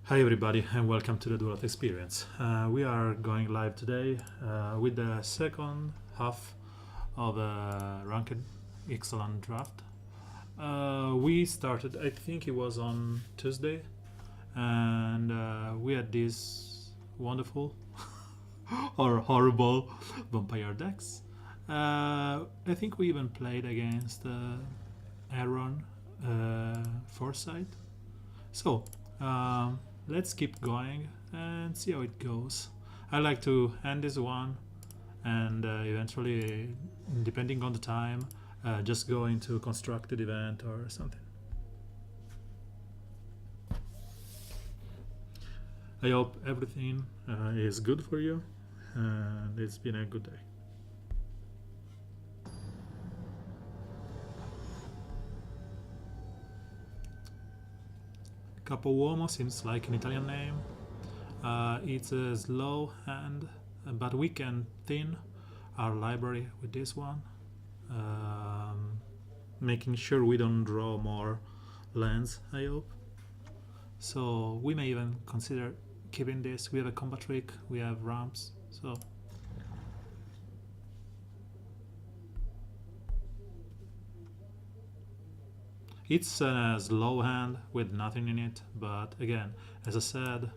Hi everybody and welcome to the Duelat Experience. We are going live today with the second half of a ranked Ixalan draft. We started, I think it was on Tuesday, and we had these wonderful or horrible vampire decks. I think we even played against Aaron Foresight. So, let's keep going and see how it goes. I like to end this one and eventually, depending on the time, just go into constructed event or something. I hope everything is good for you and it's been a good day. Capo Uomo seems like an Italian name. It's a slow hand, but we can thin our library with this one, making sure we don't draw more lands, I hope. So we may even consider keeping this. We have a combat trick, we have ramps, so it's a slow hand with nothing in it, but again, as I said,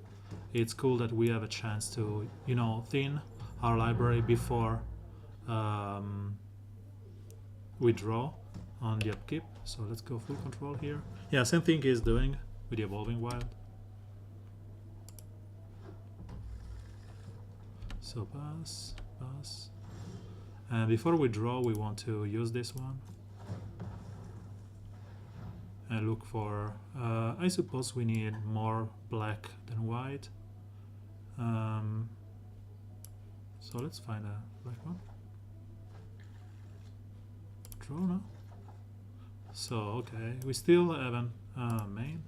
it's cool that we have a chance to, thin our library before we draw on the upkeep. So let's go full control here. Yeah, same thing he's doing with the Evolving Wild. So pass, pass. And before we draw, we want to use this one. And look for, I suppose we need more black than white. So let's find a black one. Draw now. So, okay, we still haven't, main.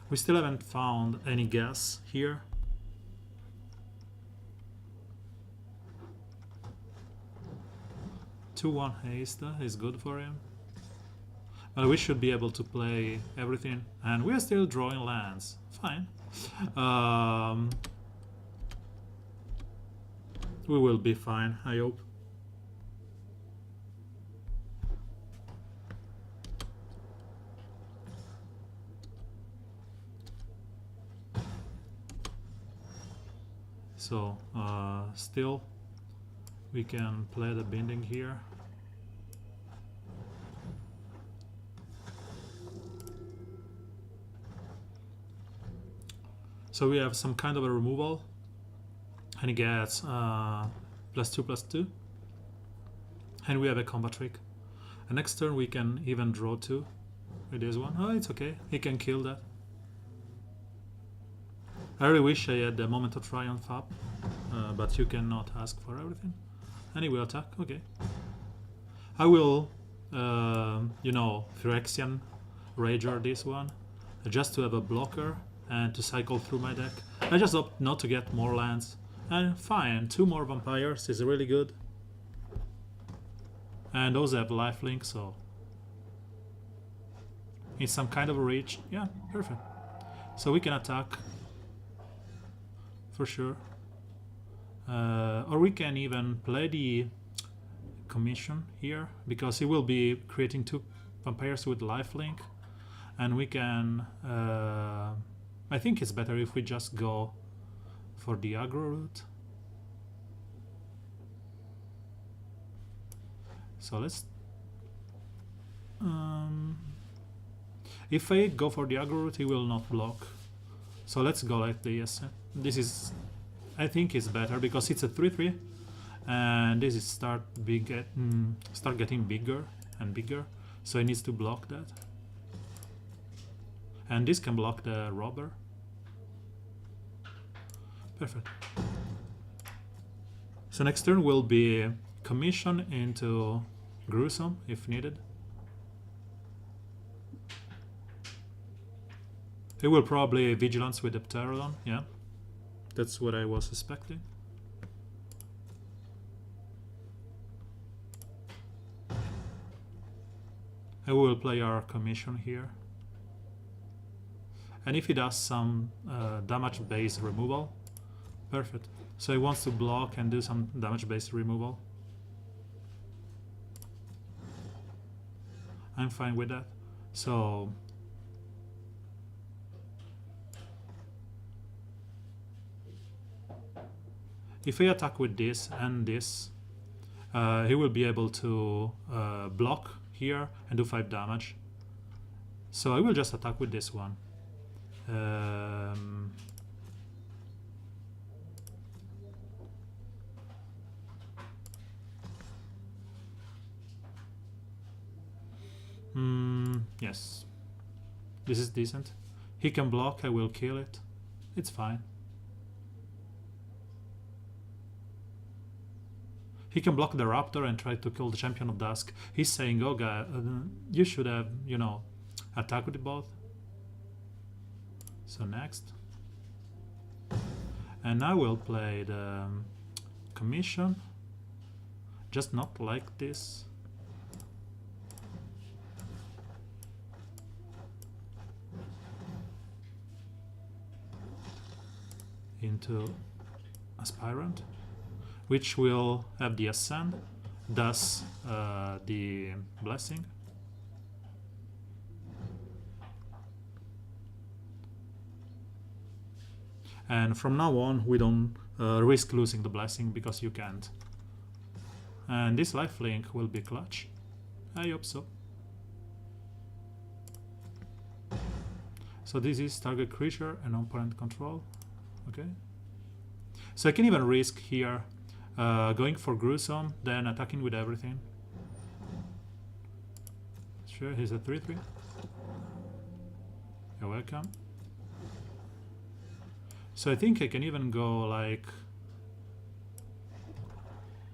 We still haven't found any gas here. Two-one haste is good for him. Well, we should be able to play everything, and we are still drawing lands. Fine. We will be fine, I hope. So, still, we can play the binding here. So we have some kind of a removal, and he gets +2/+2, and we have a combat trick. And next turn we can even draw 2 with this one. Oh, it's okay, he can kill that. I really wish I had the Moment of Triumph up, but you cannot ask for everything. And he will attack, okay. I will, Phyrexian Rager this one, just to have a blocker and to cycle through my deck. I just hope not to get more lands. And fine, 2 more vampires is really good. And those have lifelink, so it's some kind of a reach. Yeah, perfect. So we can attack for sure. Or we can even play the commission here, because he will be creating 2 vampires with lifelink, and we can I think it's better if we just go for the aggro route. So let's if I go for the aggro route, he will not block. So let's go like this. This is, I think, is better because it's a 3/3, and this is start getting bigger and bigger. So he needs to block that. And this can block the robber. Perfect. So next turn will be commission into gruesome if needed. He will probably vigilance with the Pterodon, yeah. That's what I was suspecting. And we will play our commission here. And if he does some damage base removal, perfect. So he wants to block and do some damage base removal. I'm fine with that. So if I attack with this and this, he will be able to block here and do 5 damage. So I will just attack with this one. Yes. This is decent. He can block, I will kill it. It's fine. He can block the Raptor and try to kill the Champion of Dusk. He's saying, oh god, you should have, you know, attacked with both. So next. And I will play the Commission. Just not like this. Into Aspirant, which will have the Ascend, thus the Blessing. And from now on we don't risk losing the Blessing because you can't. And this lifelink will be clutch. I hope so. So this is target creature and opponent control. Okay. So I can even risk here going for Gruesome, then attacking with everything. Sure, he's a 3/3. You're welcome. So I think I can even go like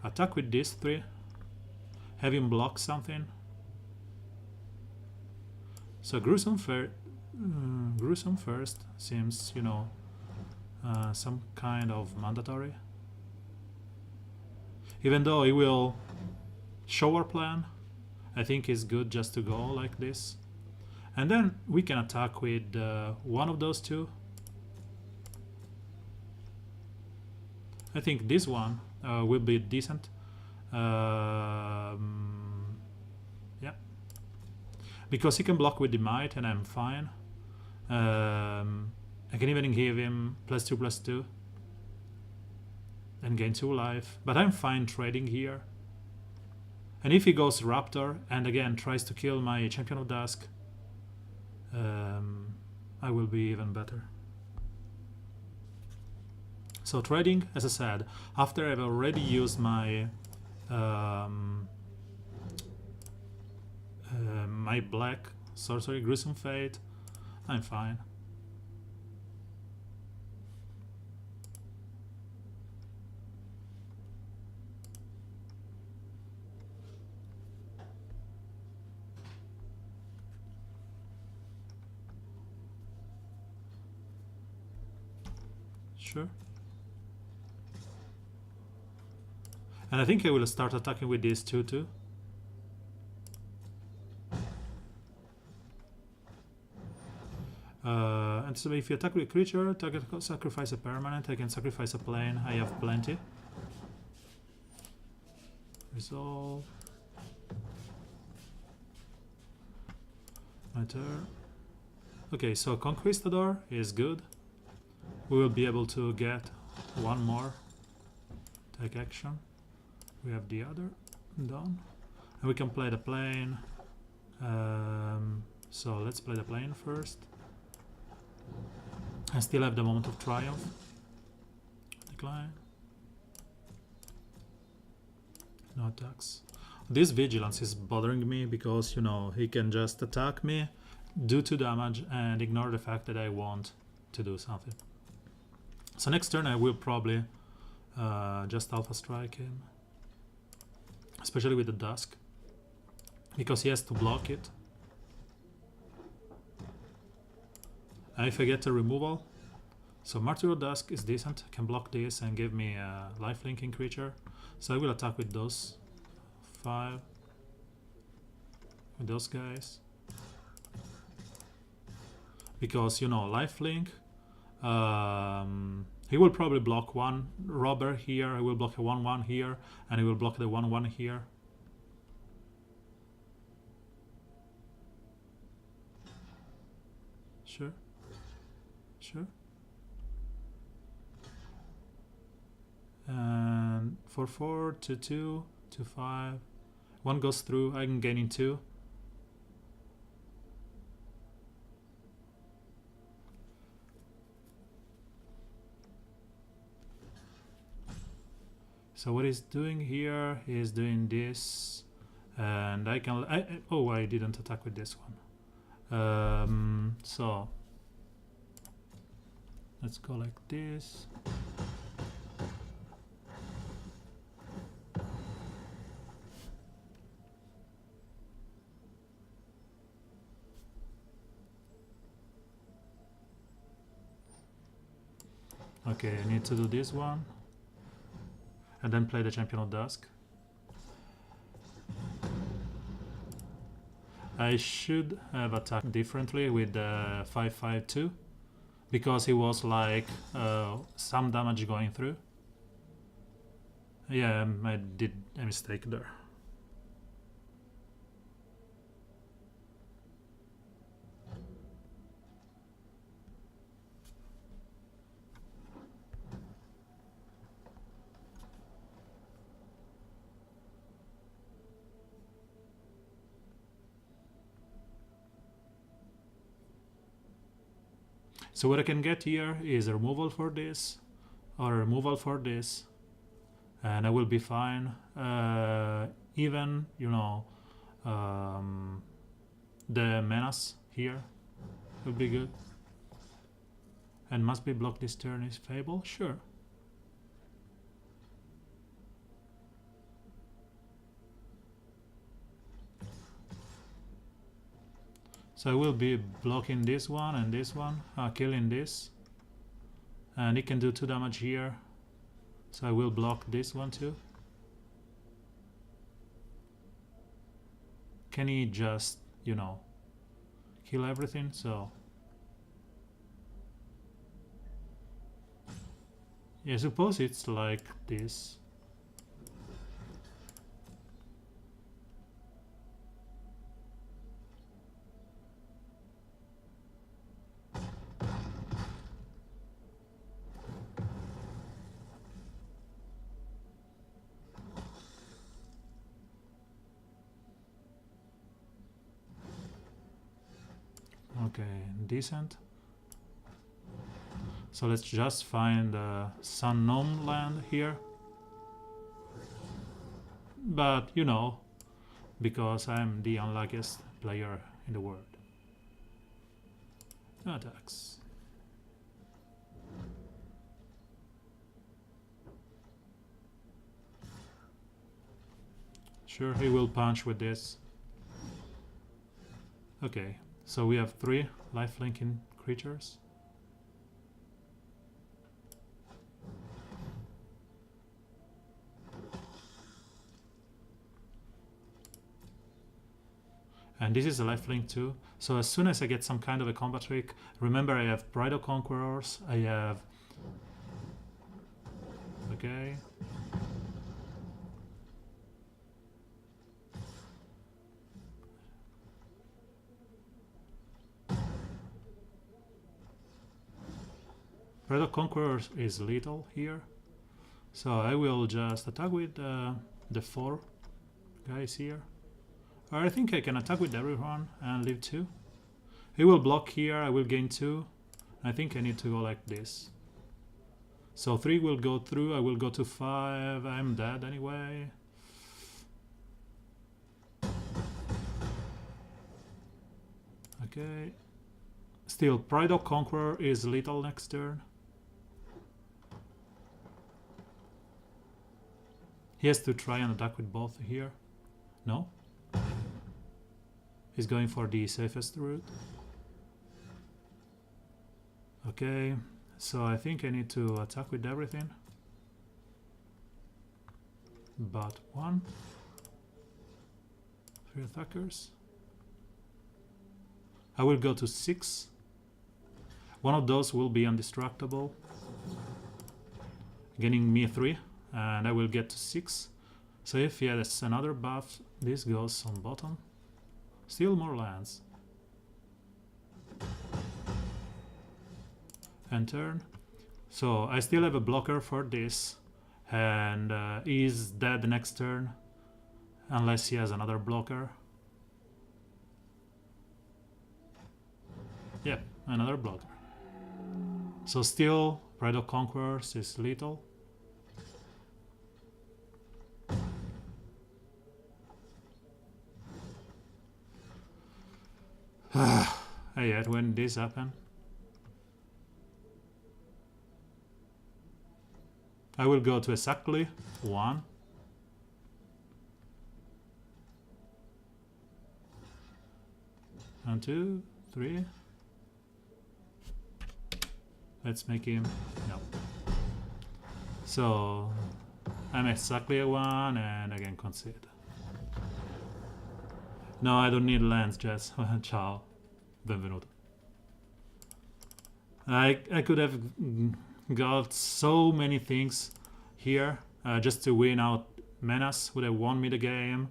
attack with these 3, have him block something. So Gruesome first seems, you know, some kind of mandatory. Even though he will show our plan, I think it's good just to go like this. And then we can attack with one of those 2. I think this one will be decent. Yeah. Because he can block with the Might and I'm fine. I can even give him +2/+2 and gain 2 life, but I'm fine trading here. And if he goes Raptor and again tries to kill my Champion of Dusk, I will be even better. So trading, as I said, after I've already used my my black sorcery, Gruesome Fate, I'm fine. Sure. And I think I will start attacking with these 2 too. And so if you attack with a creature, target sacrifice a permanent, I can sacrifice a plane, I have plenty. Resolve. My turn. Okay, so Conquistador is good. We will be able to get 1 more. Take action. We have the other done. And we can play the plane. So let's play the plane first. I still have the Moment of Triumph. Decline. No attacks. This Vigilance is bothering me because, you know, he can just attack me, do 2 damage and ignore the fact that I want to do something. So next turn I will probably just Alpha Strike him. Especially with the Dusk. Because he has to block it. And if I get a removal, so Martyr of Dusk is decent, can block this and give me a lifelinking creature. So I will attack with those 5, with those guys. because, you know, lifelink. He will probably block one robber here. I will block a 1/1 here, and he will block the 1/1 here. Sure. Sure. And 4/4, 2/2, 2/5. One goes through. I can gain in 2. So what he's doing here, he's doing this, and I can. Oh, I didn't attack with this one. So let's go like this. Okay, I need to do this one. And then play the Champion of Dusk. I should have attacked differently with the 5/5/2 because he was like some damage going through. Yeah, I did a mistake there. So what I can get here is a removal for this, or a removal for this, and I will be fine. Even, you know, the menace here will be good. And must be blocked this turn is Fable? Sure. So I will be blocking this one and this one, killing this. And he can do 2 damage here. So I will block this one too. Can he just, you know, kill everything? So yeah, I suppose it's like this. Okay, decent. So let's just find Sun Gnome land here. But, you know, because I'm the unluckiest player in the world. Attacks. Sure, he will punch with this. Okay, so we have 3 lifelinking creatures. And this is a lifelink too. So as soon as I get some kind of a combat trick, remember I have Pride of Conquerors, I have... Okay. Pride of Conquerors is lethal here. So I will just attack with the 4 guys here. Or I think I can attack with everyone and leave 2. He will block here, I will gain 2. I think I need to go like this. So 3 will go through, I will go to 5, I'm dead anyway. Okay. Still, Pride of Conqueror is lethal next turn. He has to try and attack with both here. No? He's going for the safest route. Okay, so I think I need to attack with everything. But 1. 3 attackers. I will go to 6. One of those will be indestructible, gaining me 3, and I will get to 6. So if he has another buff, this goes on bottom. Still more lands. And turn. So I still have a blocker for this, and he's dead next turn, unless he has another blocker. Yep, another blocker. So still, Pride of Conquerors is lethal. I hate when this happens. I will go to exactly 1. And 2, 3. Let's make him, no. So I'm exactly a 1 and again concede. No, I don't need lands, Jess. Ciao. Benvenuto. I could have got so many things here just to win out. Menace would have won me the game.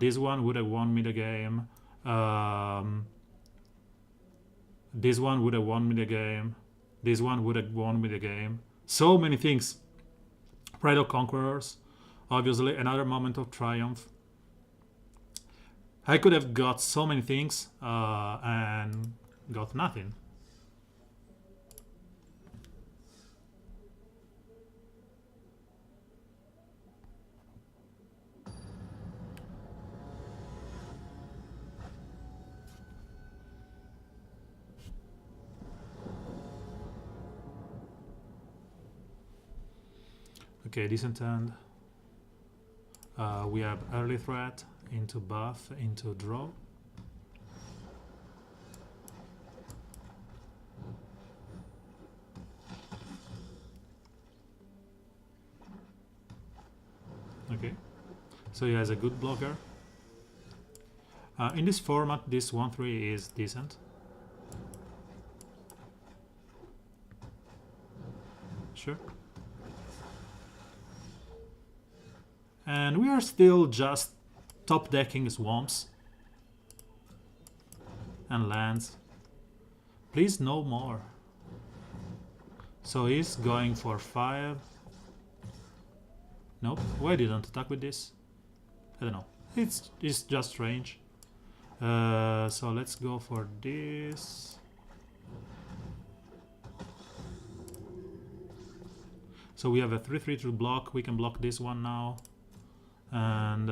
This one would have won me the game. This one would have won me the game. This one would have won me the game. So many things. Pride of Conquerors. Obviously, another moment of triumph. I could have got so many things and got nothing. Okay, decent hand. We have early threat into buff, into draw. Okay, so he has a good blocker. In this format, this 1-3 is decent. Sure. And we are still just top decking swamps and lands. Please no more. So he's going for 5. Nope. Why didn't attack with this? I don't know. It's just strange. So let's go for this. So we have a 3/3 to block. We can block this one now. And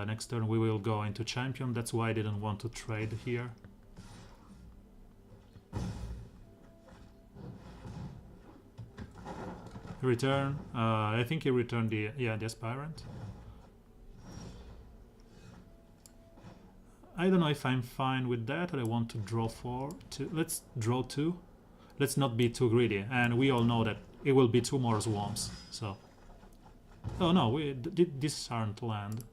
next turn we will go into champion. That's why I didn't want to trade here. Return. I think he returned the aspirant. I don't know if I'm fine with that or I want to draw 4. Let's draw 2. Let's not be too greedy. And we all know that it will be 2 more swamps. So. Oh no, these aren't land.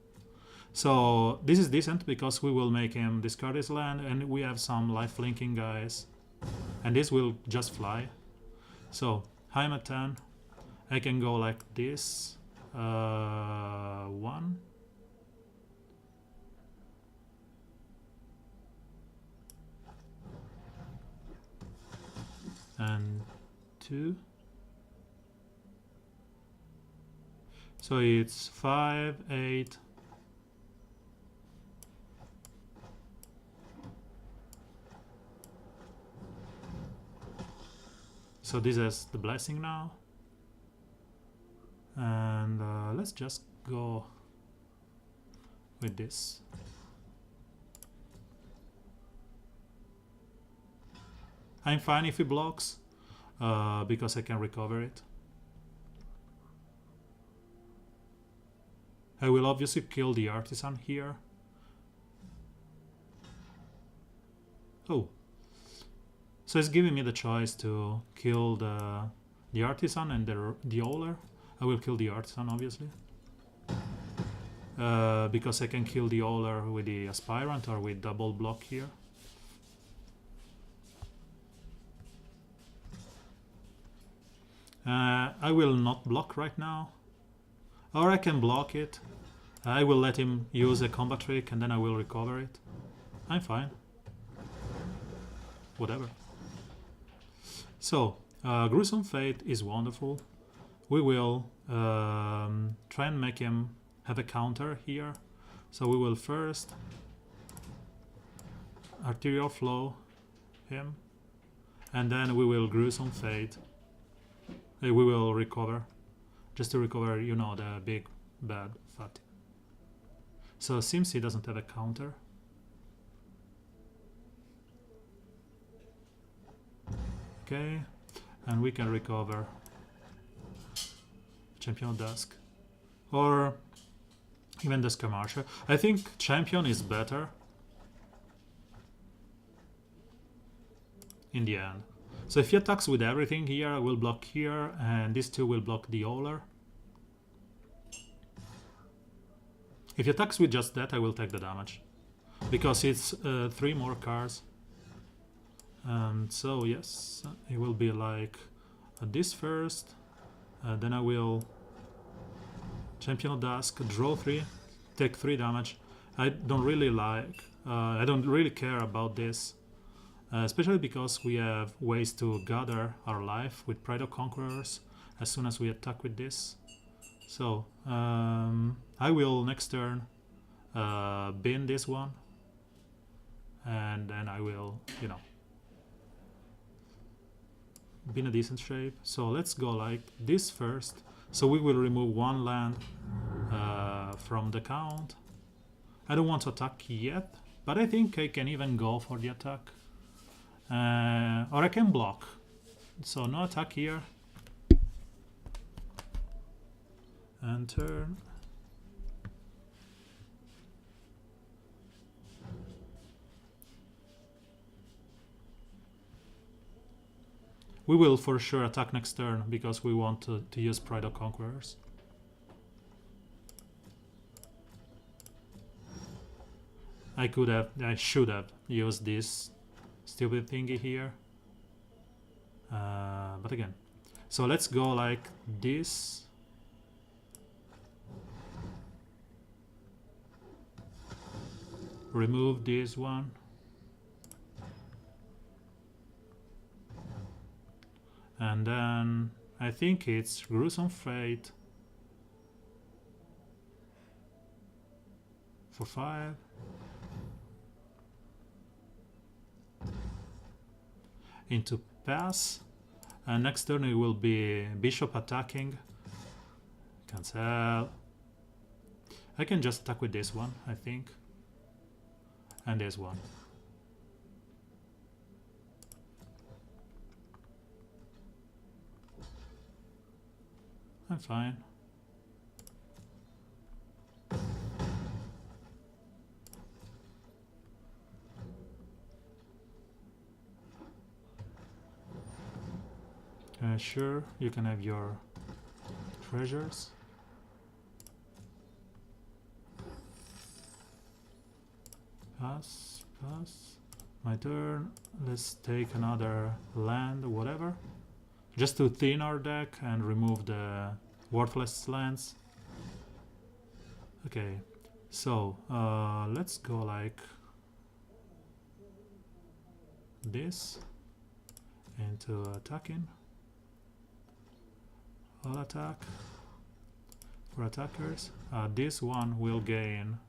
So this is decent because we will make him discard his land and we have some life linking guys. And this will just fly. So I'm at 10. I can go like this. 1. And 2. So it's 5, 8. So this is the blessing now. And let's just go with this. I'm fine if he blocks because I can recover it. I will obviously kill the artisan here. Oh. So it's giving me the choice to kill the artisan and the Oler. I will kill the artisan, obviously. Because I can kill the Oler with the aspirant or with double block here. I will not block right now. Or I can block it. I will let him use a combat trick and then I will recover it. I'm fine. Whatever. So, Gruesome Fate is wonderful. We will try and make him have a counter here. So we will first Arterial Flow him. And then we will Gruesome Fate. We will recover. Just to recover, you know, the big bad fatty. So seems he doesn't have a counter. Okay, and we can recover Champion of Dusk. Or even Dusk Marcher. I think Champion is better in the end. So if he attacks with everything here, I will block here, and these two will block the Oler. If he attacks with just that, I will take the damage. Because it's 3 more cards. So yes, it will be like this first. Then I will Champion of Dusk, draw 3, take 3 damage. I don't really like, I don't really care about this. Especially because we have ways to gather our life with Pride of Conquerors as soon as we attack with this. So, I will next turn bin this one. And then I will, you know, bin a decent shape. So let's go like this first. So we will remove 1 land from the count. I don't want to attack yet, but I think I can even go for the attack. Or I can block. So no attack here. And turn. We will for sure attack next turn because we want to use Pride of Conquerors. I should have used this stupid thingy here. But again, so let's go like this. Remove this one. And then I think it's Gruesome Fate for 5. Into pass. And next turn it will be Bishop attacking. Cancel. I can just attack with this one, I think. And this one. I'm fine. Sure, you can have your treasures. Pass, pass. My turn. Let's take another land, whatever. Just to thin our deck and remove the worthless lands. Okay, so let's go like this into attacking. All attack for attackers. This one will gain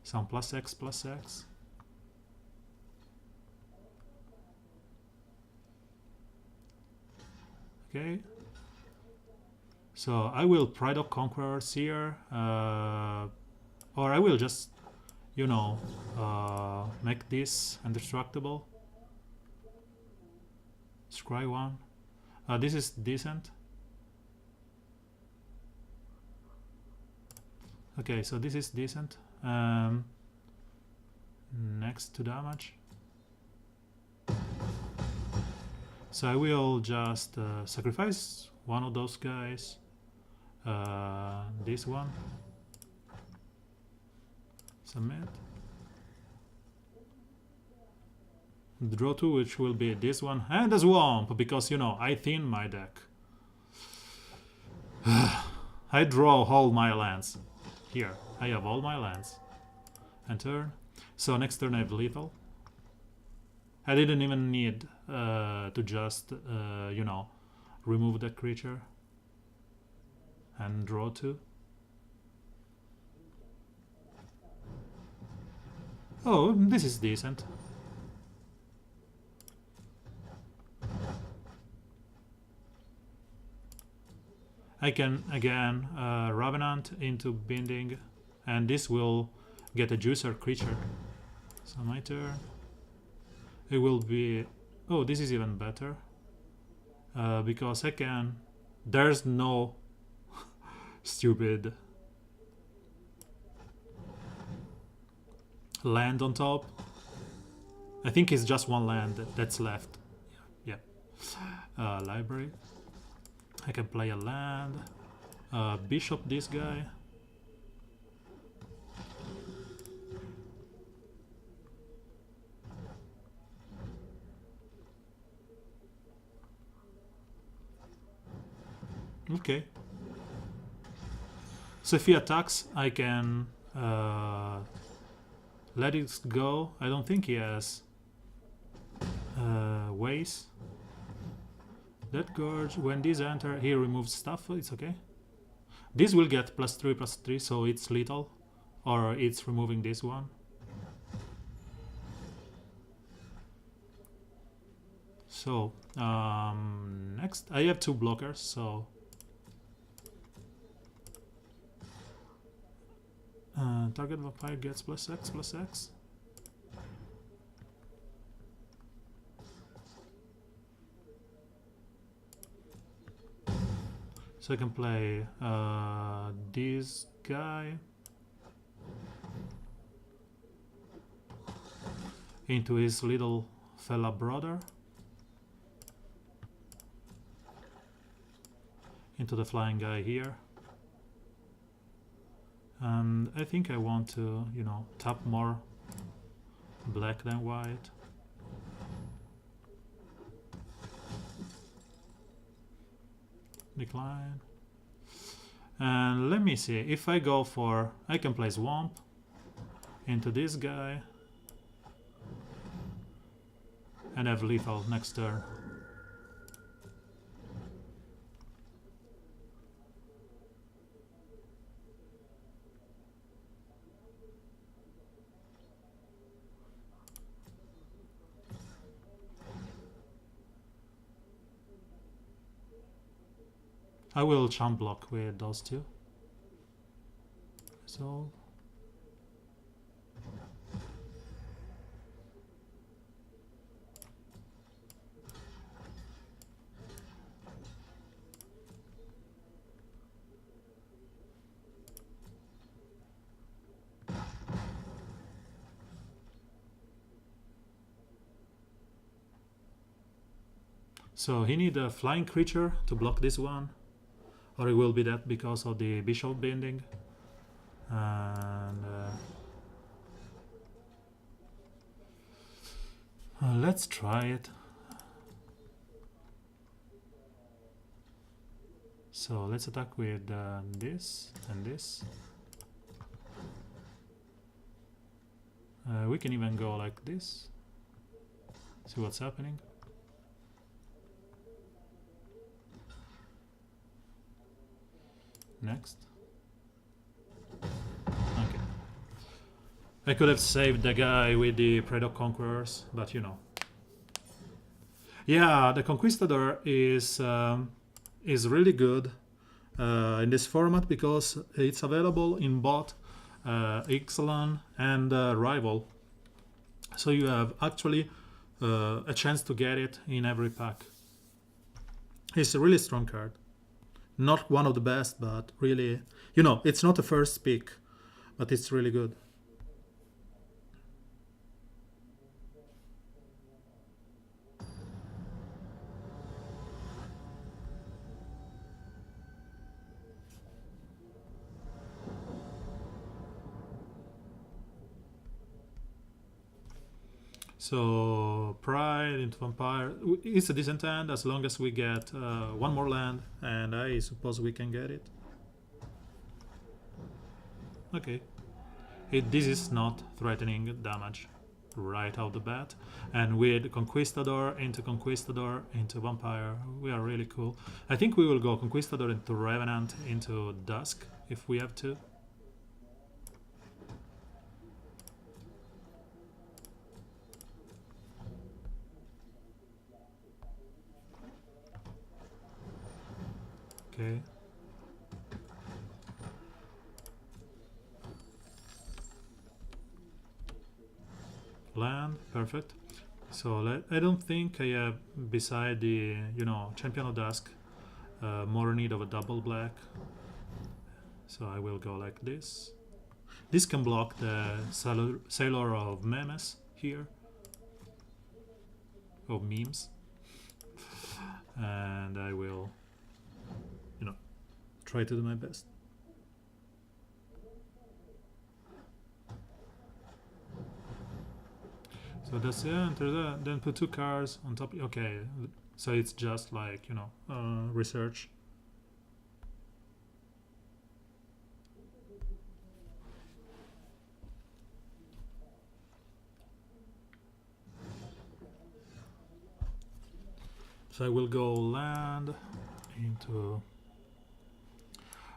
some +X/+X. Okay. So I will Pride of Conquerors here, or I will just, you know, make this indestructible. Scry 1. This is decent. Okay, so this is decent. Next to damage. So I will just sacrifice one of those guys. This one. Submit. Draw 2, which will be this one. And a swamp, because, you know, I thin my deck. I draw all my lands. Here, I have all my lands. And turn. So next turn I have lethal. I didn't even need to just, you know, remove that creature. And draw 2. Oh, this is decent. I can again Revenant into binding, and this will get a juicer creature. So my turn. It will be. Oh, this is even better because I can. There's no stupid land on top. I think it's just one land that's left. Yeah. Library. I can play a land. Bishop this guy. Okay. So if he attacks, I can let it go. I don't think he has ways. That gorge, when these enter, he removes stuff, it's okay. This will get +3/+3, so it's lethal. Or it's removing this one. So, next, I have 2 blockers, so... target vampire gets +X/+X. So I can play this guy into his little fella brother, into the flying guy here, and I think I want to, you know, tap more black than white. Decline. And let me see, if I go for, I can play Swamp into this guy and have lethal next turn. I will chump block with those 2. So he need a flying creature to block this one, or it will be dead because of the bishop binding. And let's try it. So let's attack with this and this. We can even go like this. See what's happening. Next. Okay. I could have saved the guy with the Predator Conquerors, but you know. Yeah, the Conquistador is really good in this format because it's available in both Ixalan and Rival. So you have actually a chance to get it in every pack. It's a really strong card. Not one of the best, but really, you know, it's not a first pick, but it's really good. So Pride into Vampire. It's a decent hand as long as we get one more land, and I suppose we can get it. Okay. This is not threatening damage right out the bat. And with Conquistador into Vampire, we are really cool. I think we will go Conquistador into Revenant into Dusk if we have to. Okay. Land, perfect. So I don't think I have, beside the Champion of Dusk, more need of a double black. So I will go like this. This can block the Sailor of Memes here, of memes, and I will, try to do my best. So that's it. Enter that. Then put 2 cards on top. Okay, so it's just like research. So I will go land into.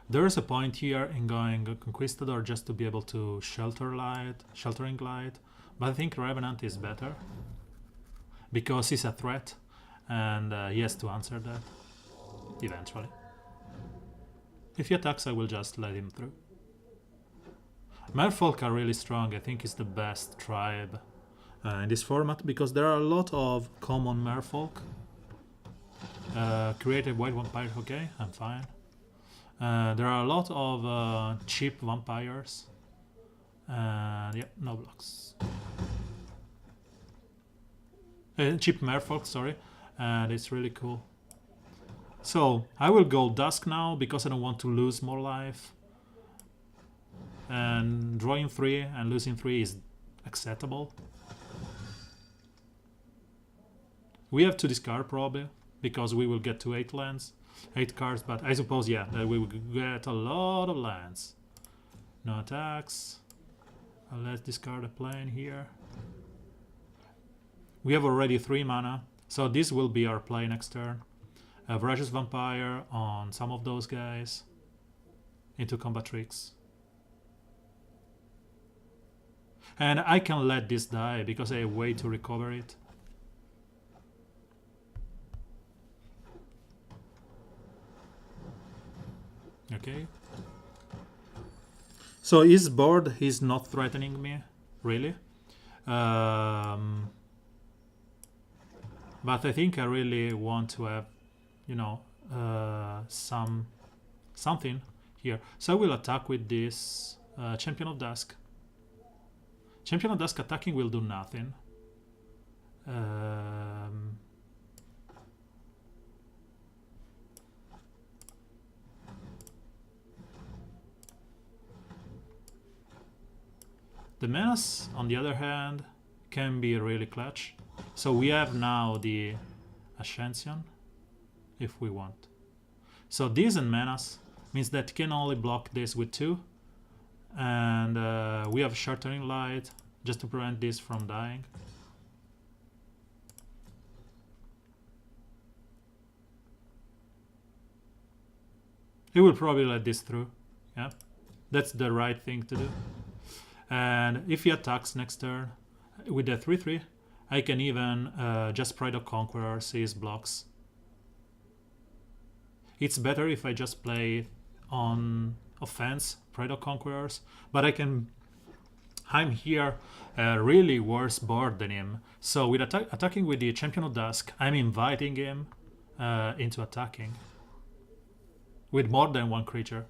There's a point here in going Conquistador just to be able to sheltering light. But I think Revenant is better because he's a threat and he has to answer that eventually. If he attacks, I will just let him through. Merfolk are really strong. I think it's the best tribe in this format because there are a lot of common Merfolk. Creative White Vampire, okay, I'm fine. There are a lot of cheap vampires. And yeah, no blocks. Cheap Merfolk, sorry. And it's really cool. So I will go Dusk now because I don't want to lose more life. And drawing 3 and losing 3 is acceptable. We have to discard probably because we will get to 8 lands, 8 cards. But I suppose that we will get a lot of lands. No attacks. Let's discard a plane here. We have already 3 mana, so this will be our play next turn. A Voracious Vampire on some of those guys into Combat Tricks. And I can let this die because I have a way to recover it. Okay. So his board is not threatening me, really. But I think I really want to have, something here. So I will attack with this Champion of Dusk. Champion of Dusk attacking will do nothing. The Menace, on the other hand, can be really clutch. So we have now the Ascension, if we want. So this and Menace means that you can only block this with 2. And we have Sheltering Light, just to prevent this from dying. He will probably let this through. Yeah, that's the right thing to do. And if he attacks next turn with the 3/3, I can even just Pride of Conqueror, seize blocks. It's better if I just play on offense, Pride of Conquerors, but I'm here really worse board than him. So with attacking with the Champion of Dusk, I'm inviting him into attacking with more than 1 creature.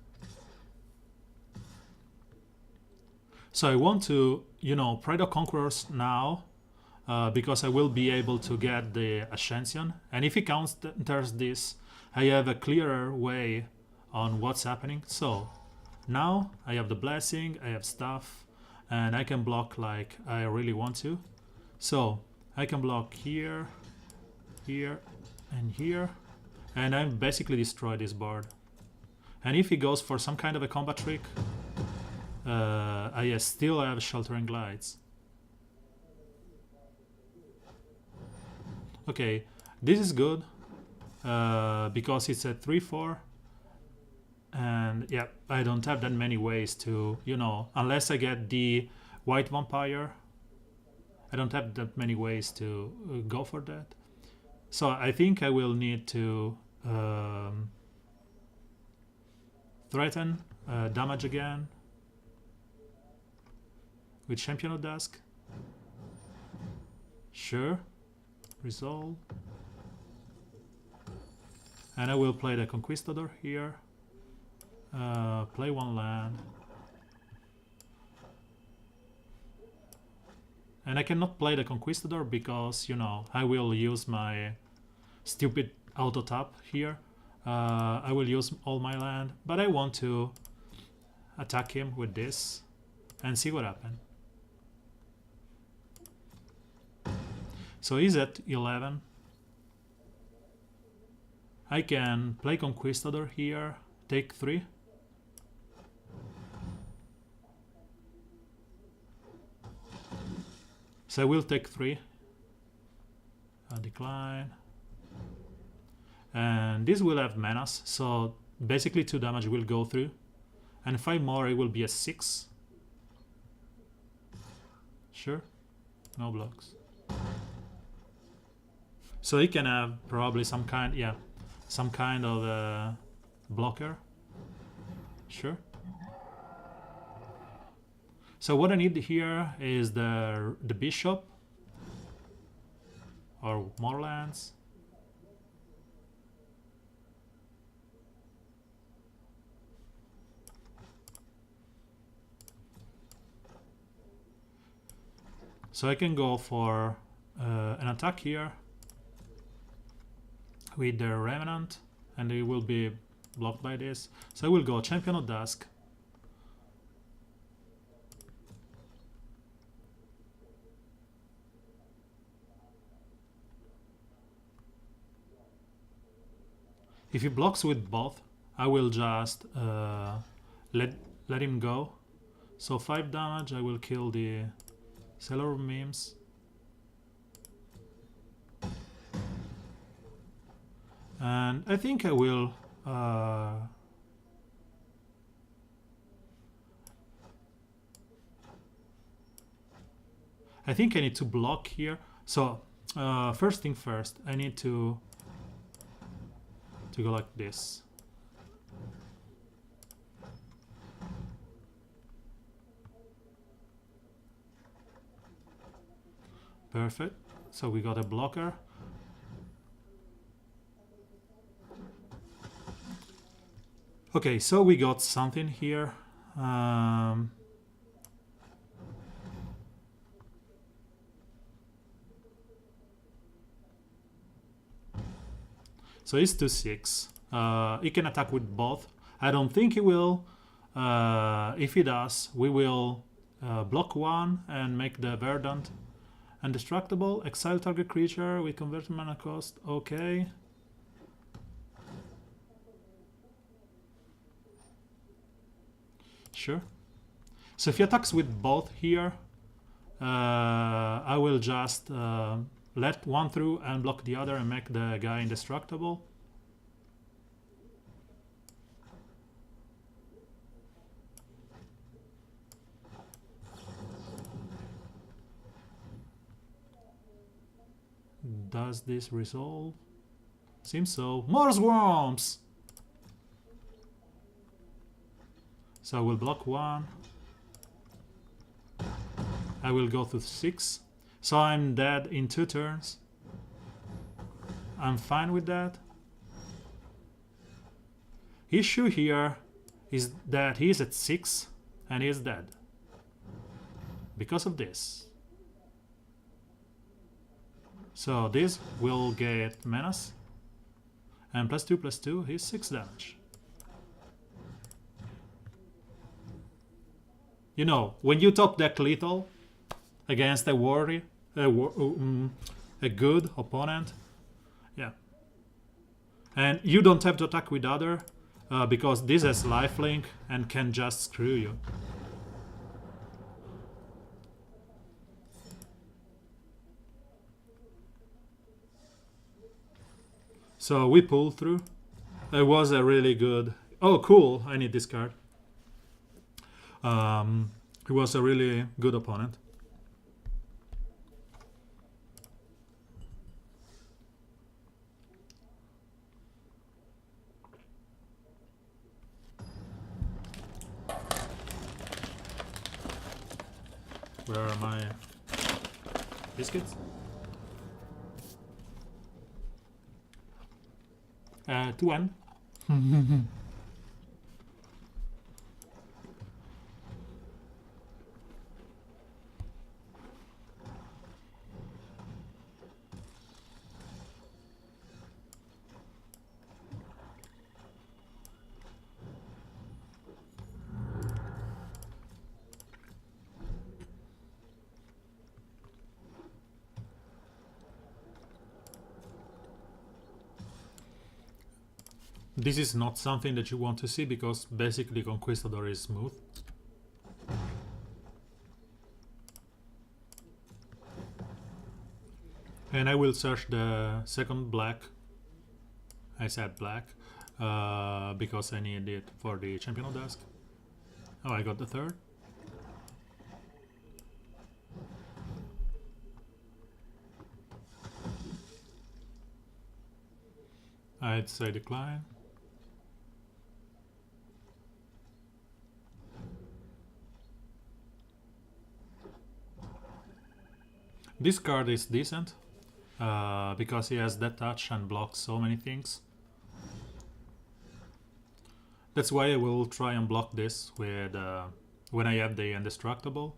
So I want to, Pride of Conquerors now, because I will be able to get the Ascension. And if he counters this, I have a clearer way on what's happening. So now I have the Blessing, I have stuff, and I can block like I really want to. So I can block here, here, and here, and I basically destroy this board. And if he goes for some kind of a combat trick, I still have Sheltering Glides. Okay, this is good because it's a 3-4, and yeah, I don't have that many ways to, you know, unless I get the white vampire, I don't have that many ways to go for that. So I think I will need to threaten damage again with Champion of Dusk. Sure. Resolve. And I will play the Conquistador here. Play one land. And I cannot play the Conquistador because, you know, I will use my stupid auto tap here. I will use all my land, but I want to attack him with this and see what happens. So he's at 11. I can play Conquistador here, take 3. So I will take 3. Decline. And this will have menace, so basically 2 damage will go through. And 5 more, it will be a 6. Sure. No blocks. So he can have probably some kind, yeah, some kind of blocker. Sure. So what I need here is the bishop or more lands. So I can go for an attack here with the Revenant, and it will be blocked by this. So I will go Champion of Dusk. If he blocks with both, I will just let him go. So 5 damage, I will kill the Seller of Memes. And I think I will I think I need to block here. So first thing first, I need to go like this. Perfect. So we got a blocker. Okay, so we got something here. So he's 2/6. He can attack with both. I don't think he will. If he does, we will block one and make the Verdant indestructible. Exile target creature with converted mana cost. Okay. Sure. So if he attacks with both here, I will just let one through and block the other and make the guy indestructible. Does this resolve? Seems so. More swarms! So I will block one. I will go to 6. So I'm dead in 2 turns. I'm fine with that. Issue here is that he's at 6 and he's dead. Because of this. So this will get menace. And +2/+2, he's 6 damage. You know, when you top deck lethal against a warrior, a good opponent. Yeah. And you don't have to attack with other, because this has lifelink and can just screw you. So we pulled through. It was a really good... Oh, cool. I need this card. He was a really good opponent. Where are my biscuits? 2-1. This is not something that you want to see because basically Conquistador is smooth. And I will search the second black. I said black because I need it for the champion of dusk. Oh, I got the third. I'd say decline. This card is decent because he has that touch and blocks so many things. That's why I will try and block this with when I have the indestructible.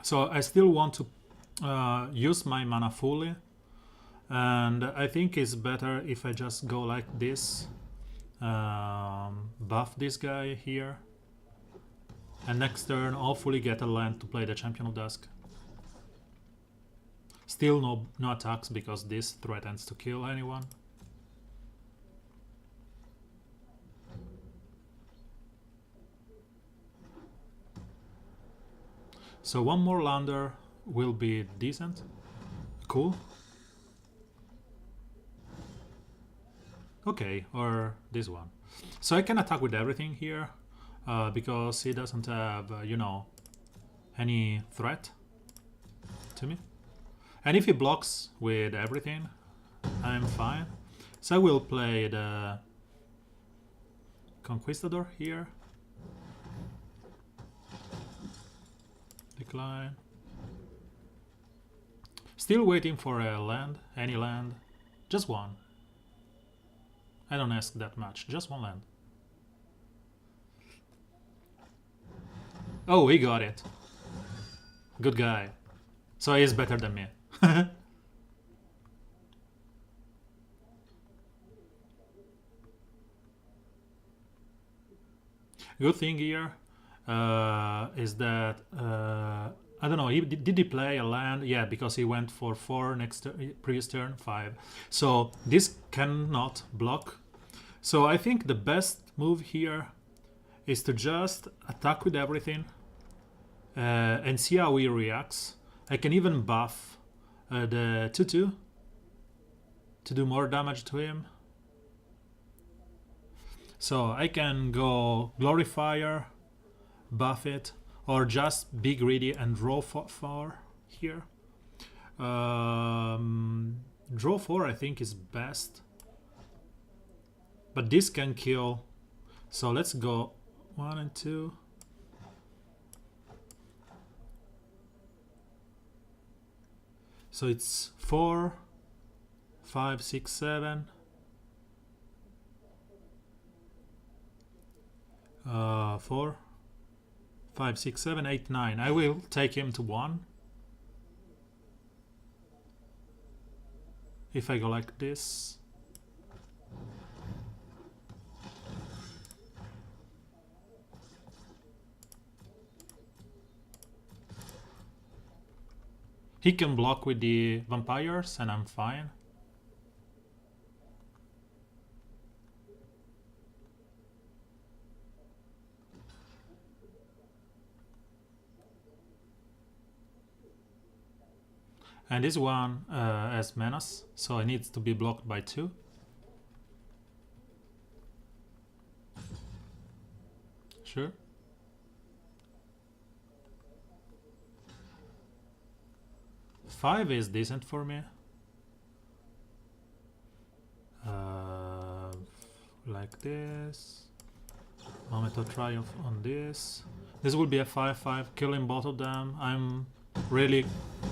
So I still want to use my mana fully, and I think it's better if I just go like this, buff this guy here, and next turn hopefully get a land to play the Champion of Dusk. Still no attacks because this threatens to kill anyone. So one more lander will be decent. Cool. Okay, or this one. So I can attack with everything here because he doesn't have, you know, any threat to me. And if he blocks with everything, I'm fine. So I will play the Conquistador here. Decline. Still waiting for a land, any land. Just one. I don't ask that much, just one land. Oh, he got it. Good guy. So he is better than me. Good thing here is that I don't know. Did he play a land? Yeah, because he went for 4 next previous turn 5. So this cannot block. So I think the best move here is to just attack with everything and see how he reacts. I can even buff the 2/2 to do more damage to him. So I can go Glorifier, buff it, or just be greedy and draw 4 here. Draw 4 I think is best. But this can kill. So let's go 1 and 2. So it's 4, 5, 6, 7. 4, 5, 6, 7, 8, 9. I will take him to 1. If I go like this. He can block with the vampires and I'm fine. And this one has menace, so it needs to be blocked by 2. Sure. Five is decent for me. Like this. Moment of Triumph on this. This would be a 5-5, killing both of them. I'm really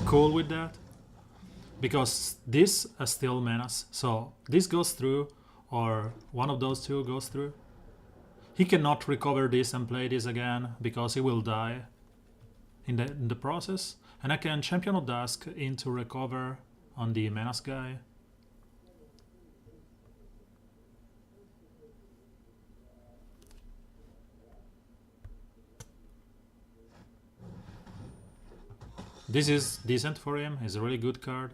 cool with that. Because this is still menace. So this goes through, or one of those two goes through. He cannot recover this and play this again because he will die in the process. And I can Champion of Dusk into recover on the menace guy. This is decent for him, it's a really good card.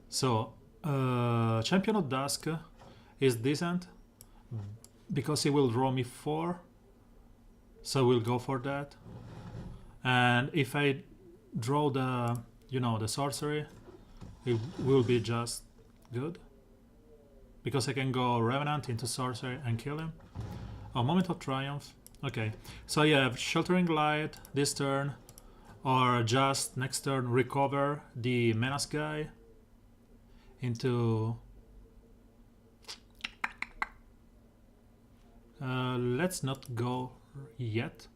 So, Champion of Dusk is decent because he will draw me 4, so we'll go for that. And if I draw the, the sorcery, it will be just good because I can go Revenant into sorcery and kill him. Oh, Moment of Triumph. Okay, so you have Sheltering Light this turn, or just next turn recover the menace guy into let's not go yet.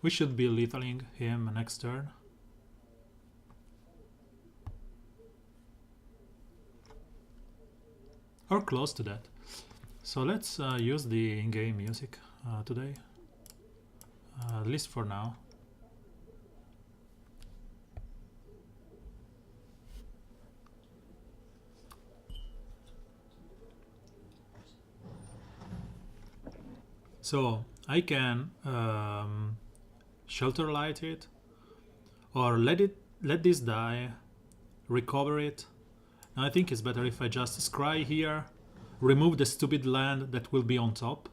We should be lethaling him next turn. Or close to that. So let's use the in-game music today, at least for now. So I can Shelter Light it, or let this die, recover it. And I think it's better if I just scry here, remove the stupid land that will be on top.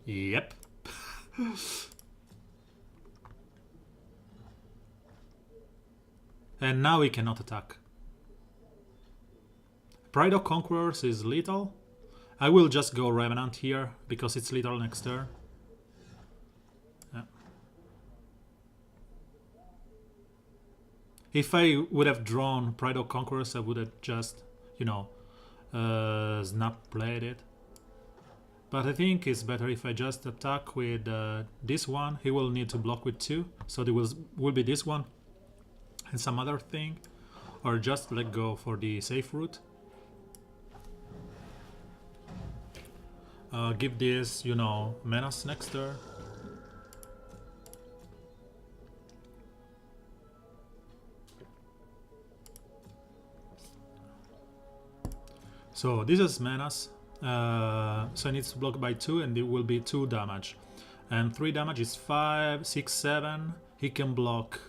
Yep. And now he cannot attack. Pride of Conquerors is lethal. I will just go Revenant here because it's lethal next turn. Yeah. If I would have drawn Pride of Conquerors, I would have just, snap played it. But I think it's better if I just attack with this one. He will need to block with 2, so there will be this one and some other thing, or just let go for the safe route. Give this, menace next turn. So this is menace, so it needs to block by 2 and it will be 2 damage. And 3 damage is 5, 6, 7. He can block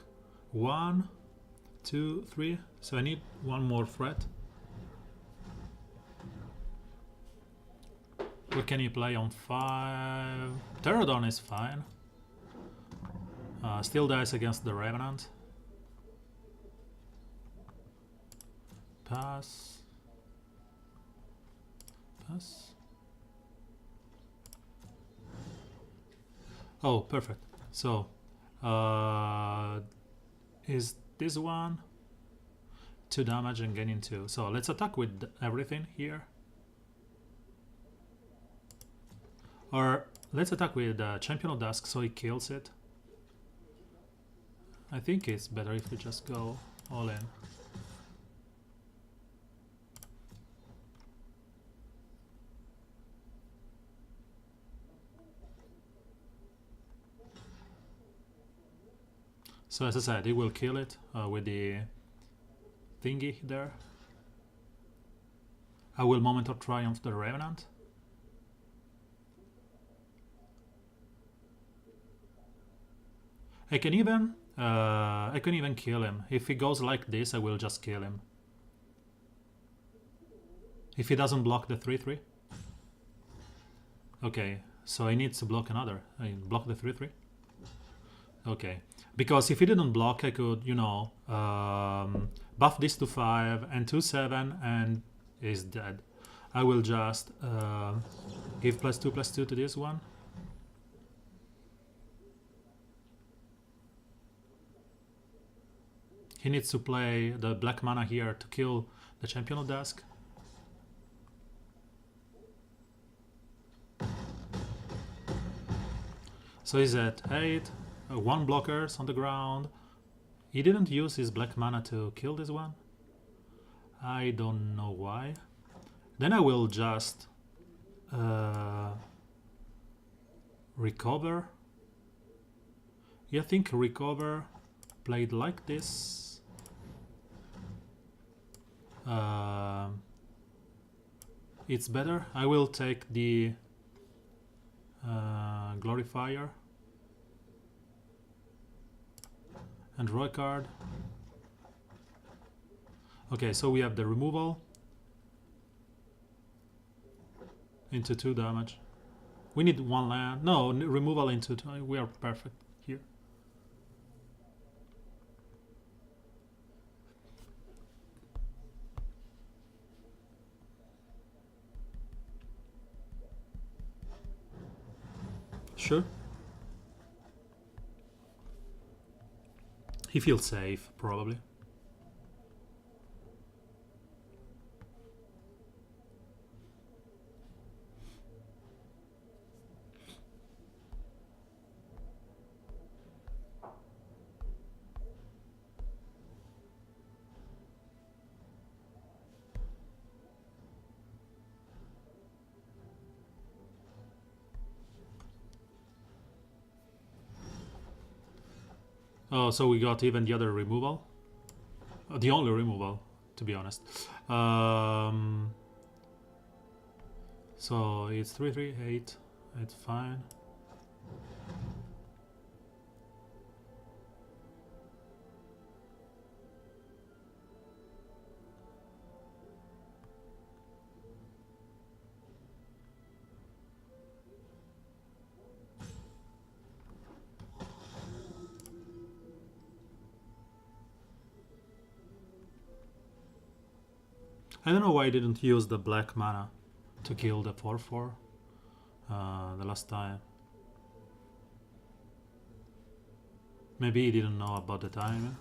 1, 2, 3. So I need one more threat. What can you play on 5? Pterodon is fine. Still dies against the Revenant. Pass. Pass. Oh, perfect. So, is this one 2 damage and getting 2. So let's attack with everything here. Or let's attack with Champion of Dusk so he kills it. I think it's better if we just go all in. So as I said, he will kill it with the thingy there. I will Moment of Triumph the Revenant. I can even kill him. If he goes like this, I will just kill him. If he doesn't block the 3/3. Okay, so I need to block another. I block the 3/3. Okay, because if he didn't block, I could, you know, buff this to 5 and 2/7, and he's dead. I will just give +2/+2 to this one. He needs to play the black mana here to kill the champion of Dusk. So he's at 8, 1 blockers on the ground. He didn't use his black mana to kill this one. I don't know why. Then I will just recover. Yeah, I think recover played like this. It's better. I will take the Glorifier and draw a card. Okay, so we have the removal into 2 damage. We need 1 land. No, removal into 2. We are perfect here. Sure. He feels safe, probably. Oh, so we got even the other removal. The only removal, to be honest. So it's 3/3/8. It's fine. I don't know why I didn't use the black mana to kill the 4/4 the last time. Maybe he didn't know about the time.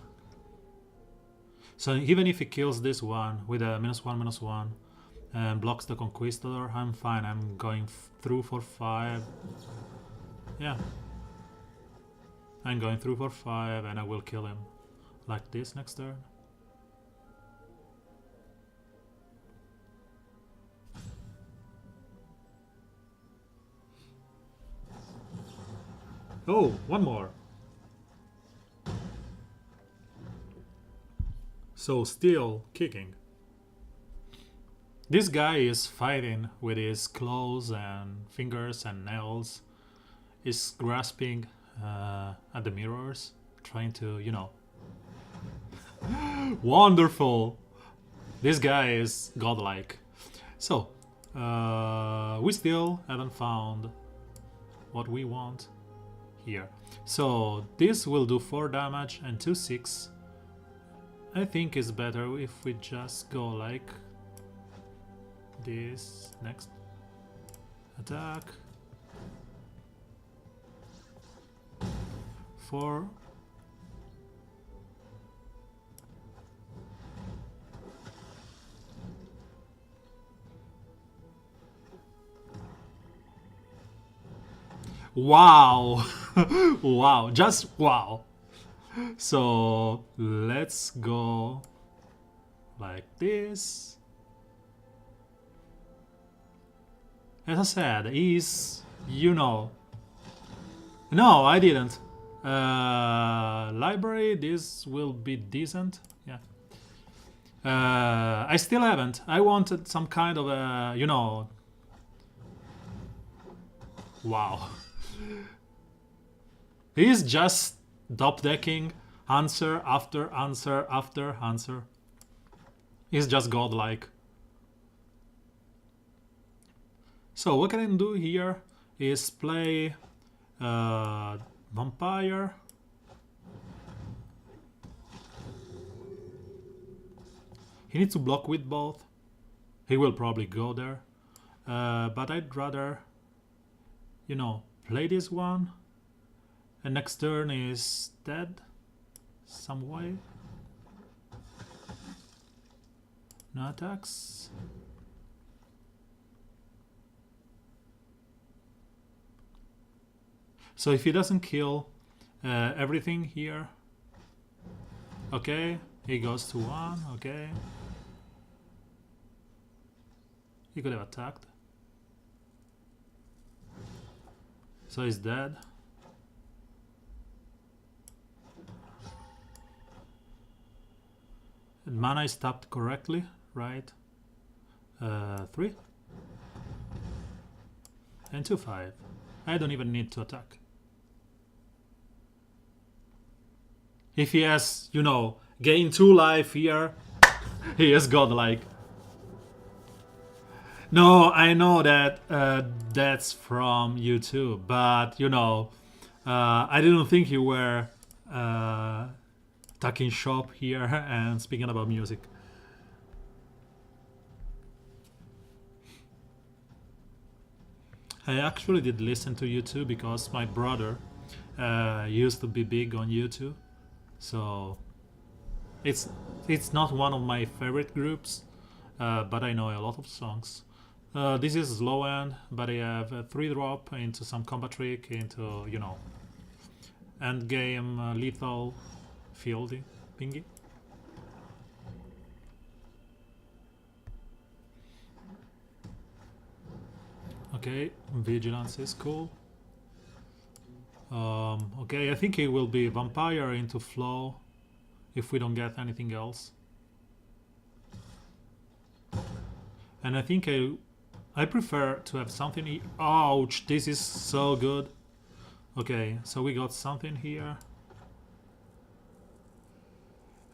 So even if he kills this one with a -1/-1 and blocks the Conquistador, I'm fine. I'm going through for 5. Yeah. I'm going through for 5 and I will kill him like this next turn. Oh, one more. So still kicking. This guy is fighting with his claws and fingers and nails. He's grasping at the mirrors, trying to, you know. Wonderful! This guy is godlike. So, we still haven't found what we want here. So this will do 4 damage and 2/6. I think it's better if we just go like this. Next attack. 4. Wow. Wow, just wow. So let's go like this. As I said, he's, you know. No, I didn't. Library, this will be decent. Yeah. I still haven't. I wanted some kind of a, you know. Wow. He's just top decking answer after answer after answer. He's just godlike. So what can I do here is play Vampire. He needs to block with both. He will probably go there. But I'd rather, you know, play this one. And next turn is dead. Some way. No attacks. So if he doesn't kill everything here, okay, he goes to 1, okay. He could have attacked. So he's dead. And mana is tapped correctly, right? 3 and 2/5. I don't even need to attack. If he has, you know, gain 2 life here, he is godlike. No, I know that that's from YouTube, but you know, I didn't think you were talking shop here and speaking about music. I actually did listen to YouTube because my brother used to be big on YouTube, so it's not one of my favorite groups, but I know a lot of songs. This is low end, but I have a 3-drop into some combat trick, into, you know, end game lethal fieldy pingy. Okay, vigilance is cool. Okay, I think it will be vampire into flow if we don't get anything else. And I think I prefer to have something. Ouch, this is so good. Okay, so we got something here.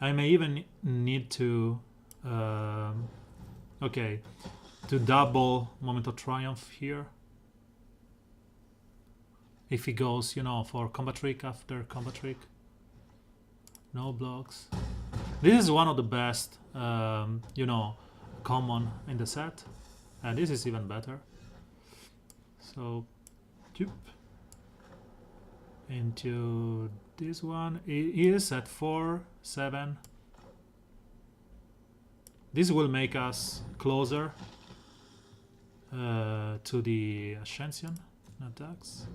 I may even need to okay, to double Moment of Triumph here. If he goes, you know, for combat trick after combat trick. No blocks. This is one of the best, you know, common in the set. And this is even better. So, yep. Into this one. It is at 4, 7. This will make us closer to the Ascension attacks.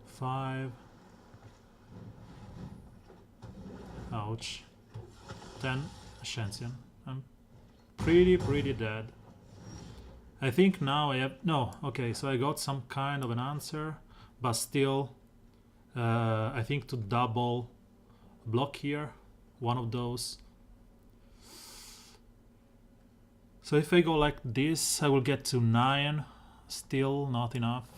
Five. Ouch. 10 Ascension. I'm pretty dead. I think now I have... No, okay, so I got some kind of an answer, but still I think to double block here, one of those. So if I go like this, I will get to 9, still not enough.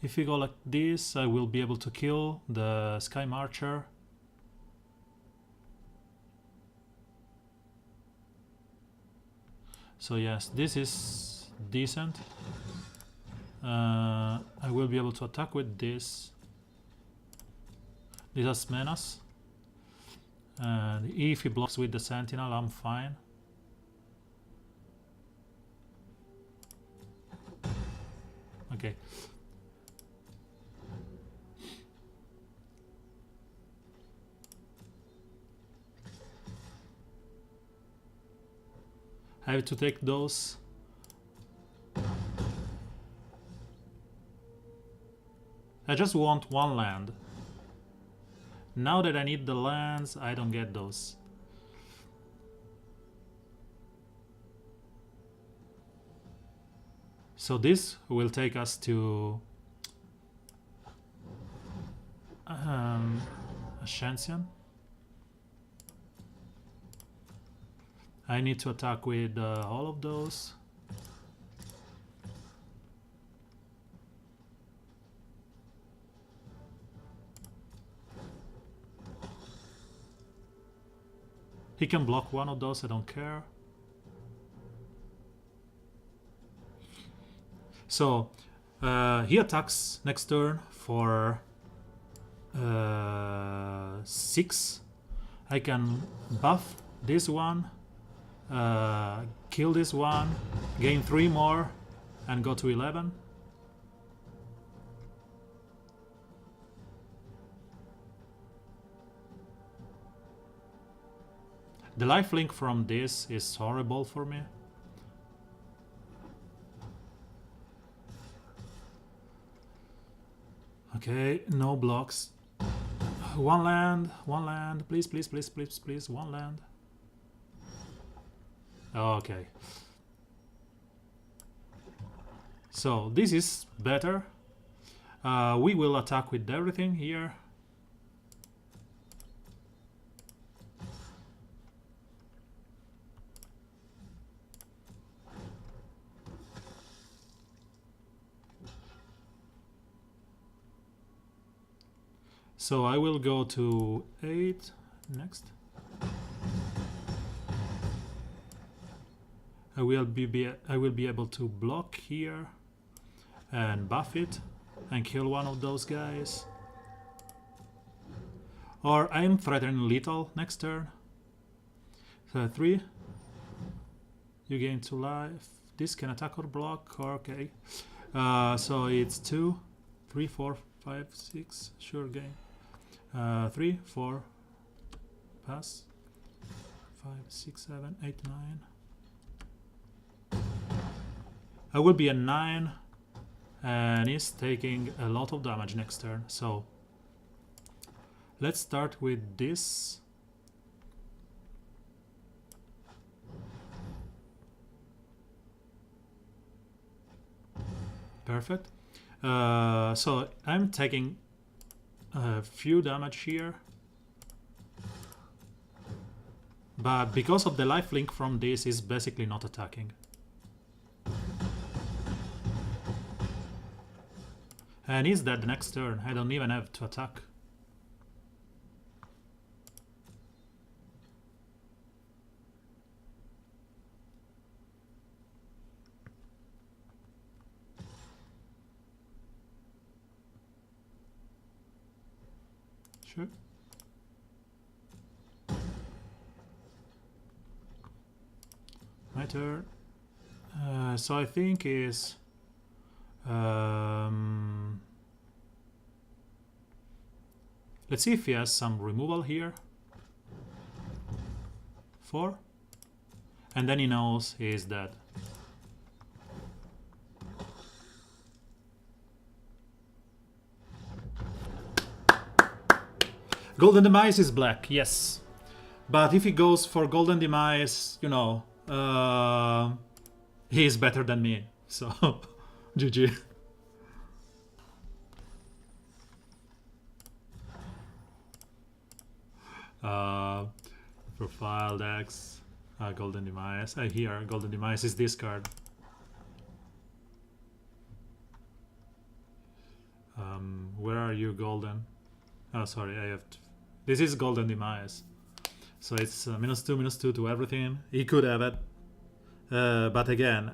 If we go like this, I will be able to kill the Sky Marcher. So yes, this is decent. I will be able to attack with this. This has menace. And if he blocks with the Sentinel, I'm fine. Okay. I have to take those. I just want one land. Now that I need the lands, I don't get those. So this will take us to Shenxian. I need to attack with all of those. He can block one of those, I don't care. So he attacks next turn for 6. I can buff this one, kill this one, gain 3 more, and go to 11. The lifelink from this is horrible for me. Okay, no blocks. One land, please, please, please, please, please, one land. Okay. So this is better. We will attack with everything here. So I will go to 8 next. I will be able to block here and buff it and kill one of those guys. Or I am threatening lethal next turn. So 3. You gain 2 life. This can attack or block. Okay. So it's 2, 3, 4, 5, 6. Sure gain. 3, 4, pass, 5, 6, 7, 8, 9. I will be a 9, and he's taking a lot of damage next turn. So let's start with this. Perfect. So I'm taking a few damage here, but because of the lifelink from this, is basically not attacking. And he's dead next turn. I don't even have to attack. Sure. My turn. So I think is let's see if he has some removal here. 4. And then he knows he is dead. Golden Demise is black, yes. But if he goes for Golden Demise, you know, he is better than me. So, GG. Profile decks, Golden Demise. I hear Golden Demise is this card. Where are you, Golden? Oh, sorry, I have to. This is Golden Demise. So it's -2/-2 to everything. He could have it. But again,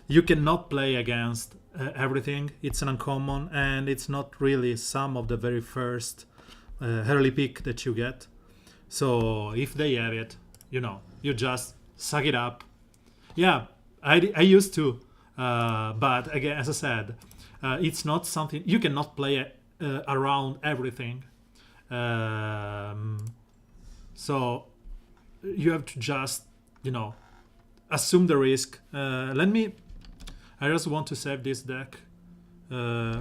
you cannot play against everything. It's an uncommon, and it's not really some of the very first early pick that you get. So if they have it, you know, you just suck it up. Yeah, I used to. But again, as I said, it's not something you cannot play around everything. So you have to just, you know, assume the risk. I just want to save this deck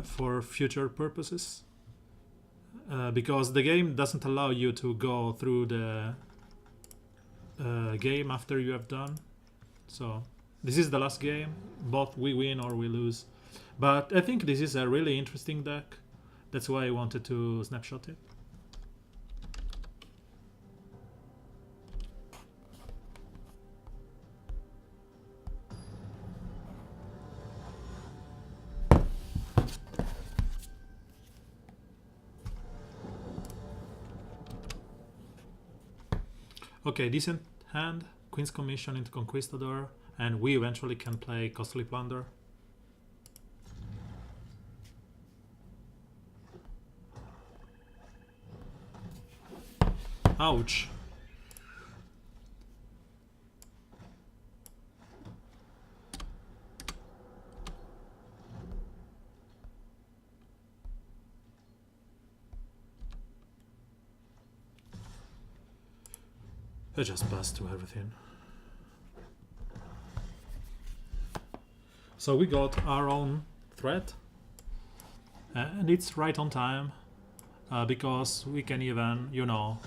for future purposes, because the game doesn't allow you to go through the game after you have done. So This is the last game. Both we win or we lose. But I think this is a really interesting deck. That's why I wanted to snapshot it. Okay, decent hand. Queen's Commission into Conquistador. And we eventually can play Costly Plunder. Ouch. I just passed to everything. So we got our own threat. And it's right on time. Because we can even, you know,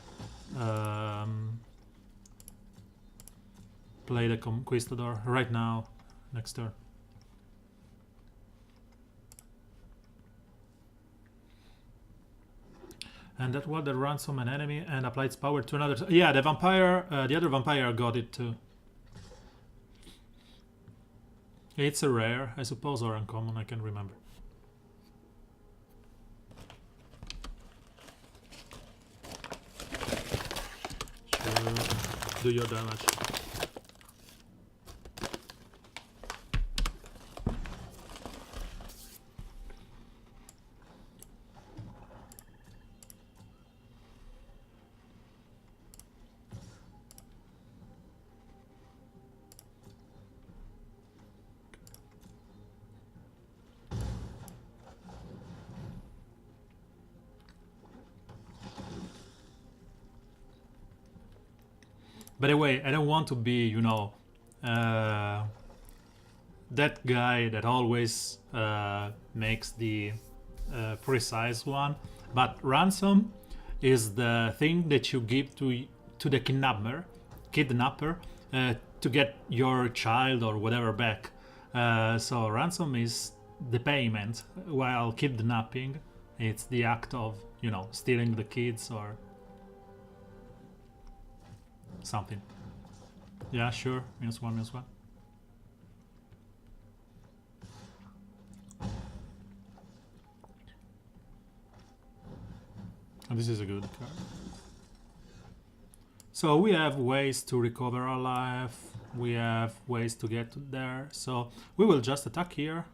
play the Conquistador right now, next turn. And that was the ransom an enemy and applied its power to another. Yeah, the vampire, the other vampire got it too. It's a rare, I suppose, or uncommon, I can't remember. Sure, do your damage. By the way, I don't want to be, you know, that guy that always makes the precise one. But ransom is the thing that you give to the kidnapper to get your child or whatever back. So ransom is the payment, while kidnapping, it's the act of, you know, stealing the kids or something. Yeah, sure. -1, -1. And this is a good card. So we have ways to recover our life. We have ways to get there. So we will just attack here.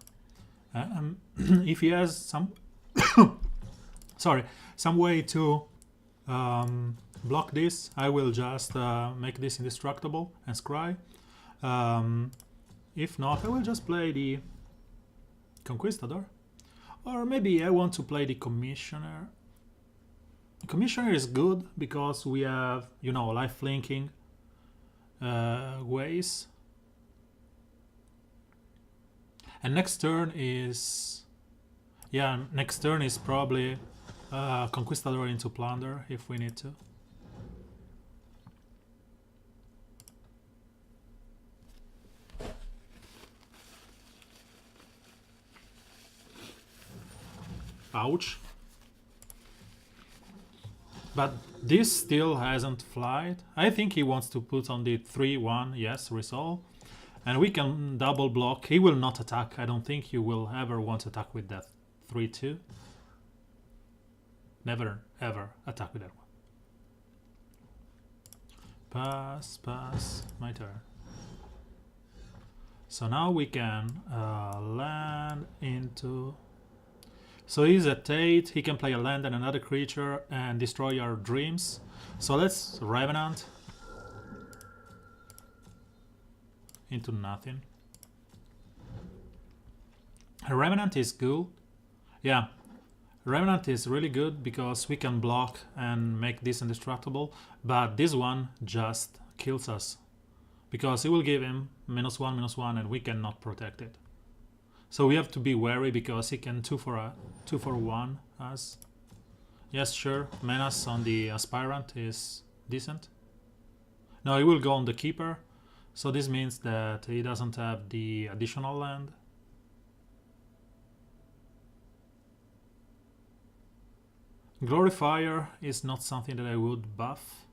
If he has some some way to block this, I will just make this indestructible and scry. If not, I will just play the Conquistador. Or maybe I want to play the Commissioner. The Commissioner is good because we have, you know, life linking ways. And next turn is... yeah, next turn is probably Conquistador into Plunder if we need to. Ouch. But this still hasn't flied. I think he wants to put on the 3-1, yes, resolve. And we can double block. He will not attack. I don't think he will ever want to attack with that 3-2. Never, ever attack with that one. Pass, pass, my turn. So now we can land into... So he's at 8, he can play a land and another creature and destroy our dreams. So let's Revenant into nothing. Revenant is good. Yeah, Revenant is really good because we can block and make this indestructible, but this one just kills us because it will give him -1/-1 and we cannot protect it. So we have to be wary because he can 2 for 1 us. Yes, sure. Menace on the Aspirant is decent. No, he will go on the Keeper. So this means that he doesn't have the additional land. Glorifier is not something that I would buff.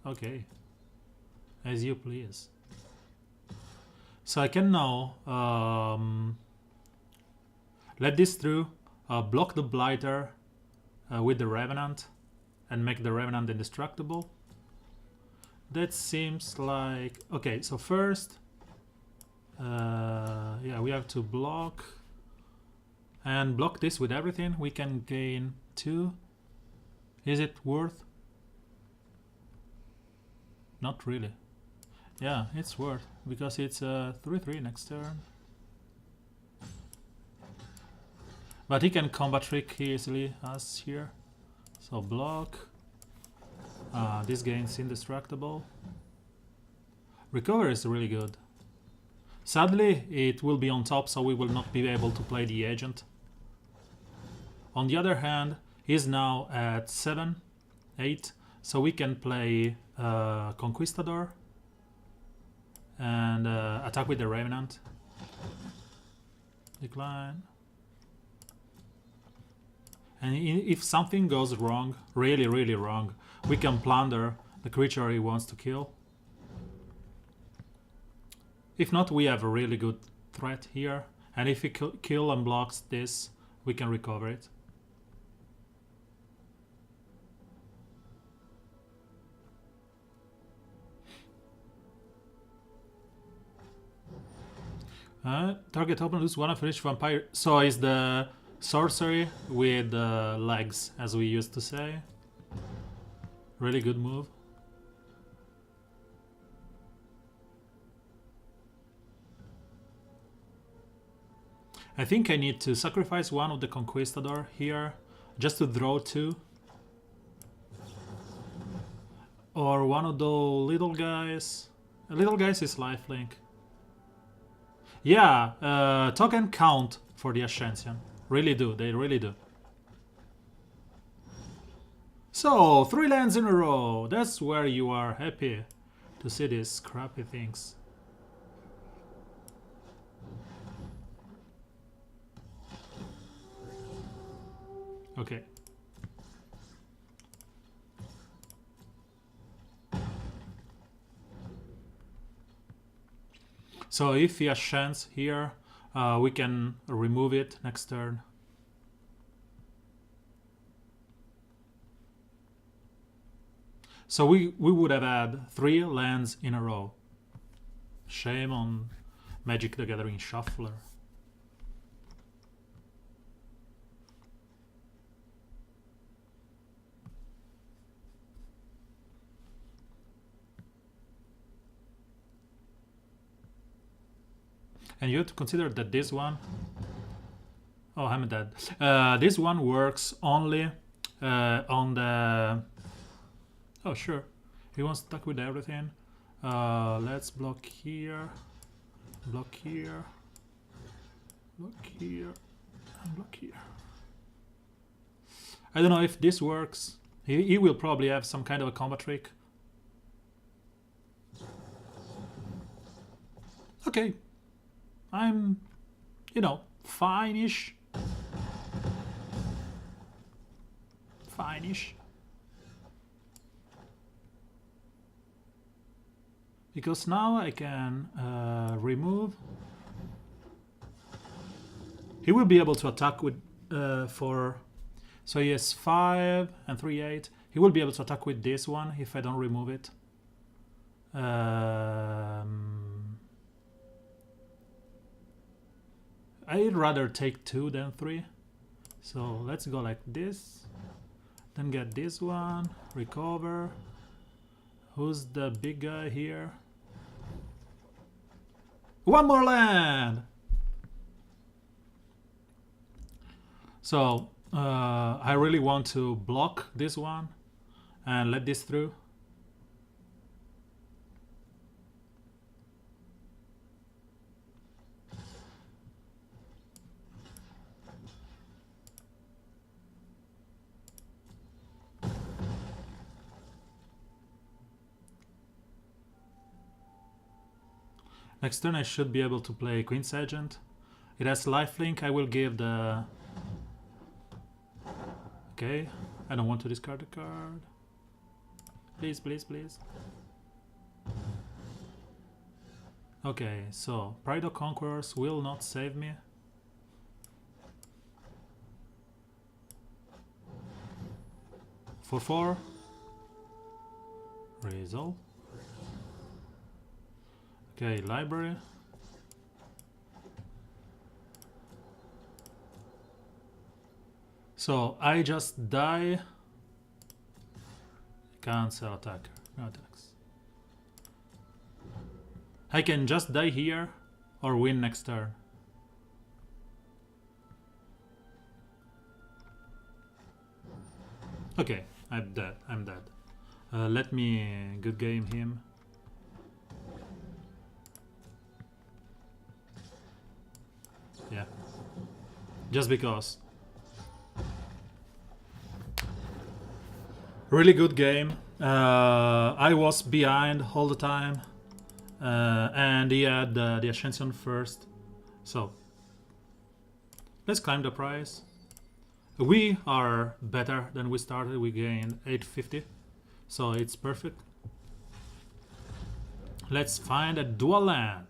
Okay, as you please. So I can now let this through, block the Blighter with the Revenant, and make the Revenant indestructible. That seems like... Okay, so first, yeah, we have to block, and block this with everything. We can gain 2. Is it worth? Not really. Yeah, it's worth, because it's 3/3 next turn. But he can combat trick easily us here. So block. This gains indestructible. Recover is really good. Sadly, it will be on top, so we will not be able to play the agent. On the other hand, he's now at 7, 8, so we can play Conquistador and attack with the Revenant. Decline. And if something goes wrong, really, really wrong, we can plunder the creature he wants to kill. If not, we have a really good threat here. And if he kill and blocks this, we can recover it. Target open, lose 1 of each vampire. So is the sorcery with legs, as we used to say. Really good move. I think I need to sacrifice one of the Conquistador here, just to draw 2. Or one of the little guys. Little guys is lifelink. Yeah, token count for the Ascension. Really do, they really do. So, 3 lands in a row. That's where you are happy to see these crappy things. Okay. So if he ascends here, we can remove it next turn. So we would have had 3 lands in a row. Shame on Magic the Gathering Shuffler. And you have to consider that this one... Oh, I'm dead. This one works only on the... Oh, sure. He wants to attack with everything. Let's block here. Block here. Block here. And block here. I don't know if this works. He will probably have some kind of a combat trick. Okay. I'm, you know, fine-ish. Fine-ish. Because now I can remove. He will be able to attack with for... So he has 5 and 3, 8. He will be able to attack with this one if I don't remove it. I'd rather take 2 than 3. So let's go like this. Then get this one. Recover. Who's the big guy here? One more land! So I really want to block this one and let this through. Next turn I should be able to play Queen's Agent. It has lifelink. I will give the... Okay, I don't want to discard a card. Please, please, please. Okay, so Pride of Conquerors will not save me. For 4. Resolve. Okay, library. So I just die. Cancel attacker. No attacks. I can just die here or win next turn. Okay, I'm dead. I'm dead. Let me good game him. Yeah. Just because. Really good game. I was behind all the time. And he had the Ascension first. So, let's climb the price. We are better than we started. We gained 850. So it's perfect. Let's find a dual land.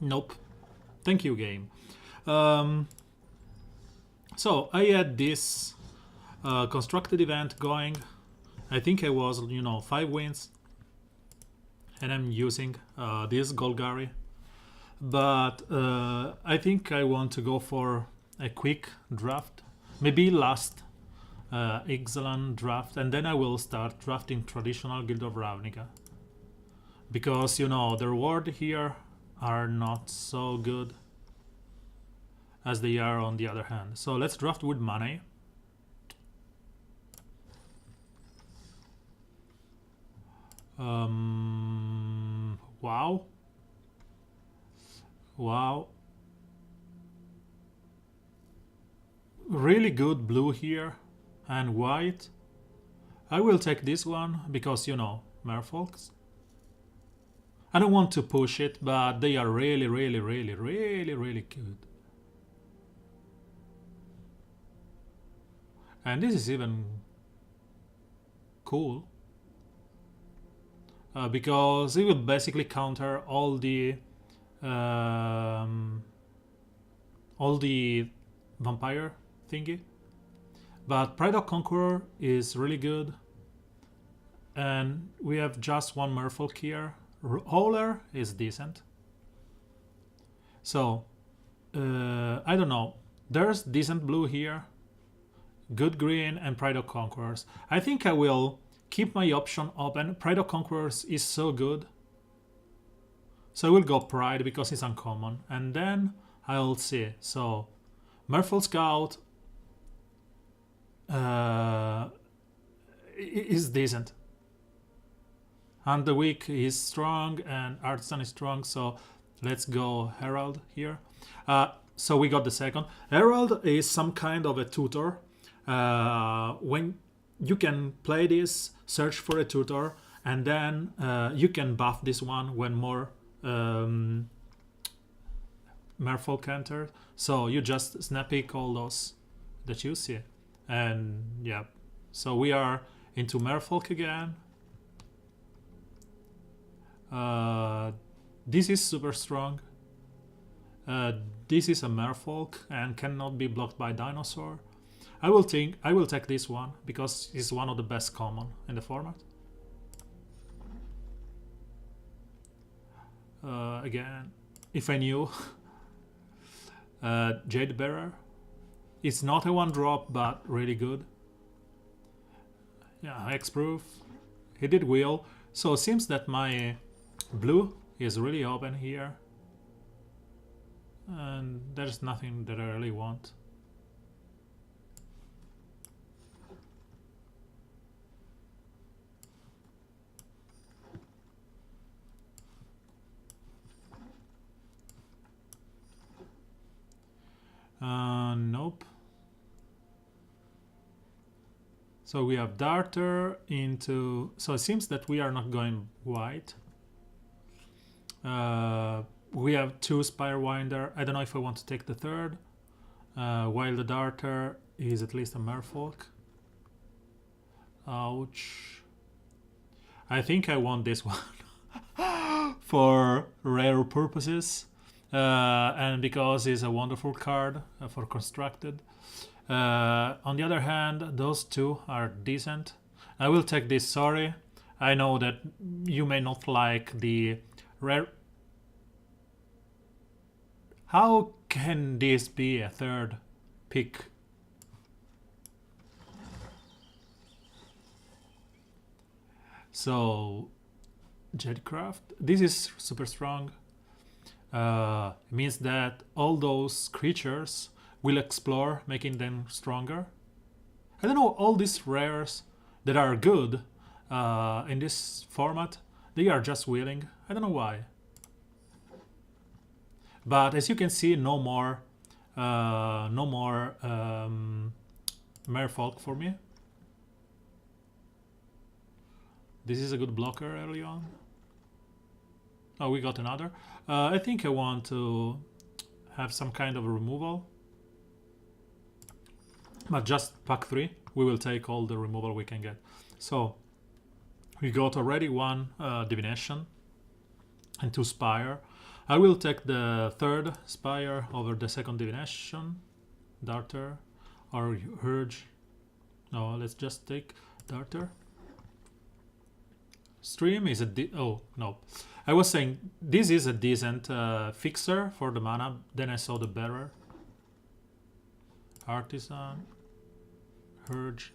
Nope. Thank you, game. So I had this constructed event going. I think I was, 5 wins. And I'm using this Golgari. But I think I want to go for a quick draft. Maybe last Ixalan draft. And then I will start drafting traditional Guild of Ravnica. Because, the reward here are not so good as they are on the other hand. So let's draft with money. Wow. Wow. Really good blue here and white. I will take this one because, merfolks. I don't want to push it, but they are really, really, really, really, really good. And this is even cool. Because it will basically counter all the vampire thingy. But Pride of Conqueror is really good. And we have just one merfolk here. Howler is decent. So, I don't know. There's decent blue here. Good green and Pride of Conquerors. I think I will keep my option open. Pride of Conquerors is so good. So I will go Pride because it's uncommon. And then I'll see. So, Merfolk Scout is decent. And the weak is strong and Artisan is strong. So let's go Herald here. So we got the second. Herald is some kind of a tutor. When you can play this, search for a tutor, and then you can buff this one when more merfolk enter. So you just snap pick all those that you see. And yeah, so we are into merfolk again. This is super strong. This is a merfolk and cannot be blocked by dinosaur. I will take this one because it's one of the best common in the format. Again, if I knew. Jade Bearer. It's not a one drop, but really good. Yeah, Hexproof. He did wheel. So it seems that my blue is really open here. And there's nothing that I really want. Nope. So we have Darter into... So it seems that we are not going white. We have 2 Spire Winder. I don't know if I want to take the third. While the Darter is at least a Merfolk. Ouch. I think I want this one for rare purposes. And because it's a wonderful card for constructed. On the other hand, those 2 are decent. I will take this, sorry. I know that you may not like the rare. How can this be a third pick? So, Jetcraft. This is super strong. Means that all those creatures will explore, making them stronger. I don't know, all these rares that are good in this format, they are just willing. I don't know why. But as you can see, no more Merfolk for me. This is a good blocker early on. Oh, we got another. I think I want to have some kind of a removal. But just pack 3. We will take all the removal we can get. So, we got already 1 Divination and 2 Spire. I will take the third Spire over the second Divination. Darter or Urge. No, let's just take Darter. Stream is a oh no, I was saying this is a decent fixer for the mana. Then I saw the bearer. Artisan, Urge.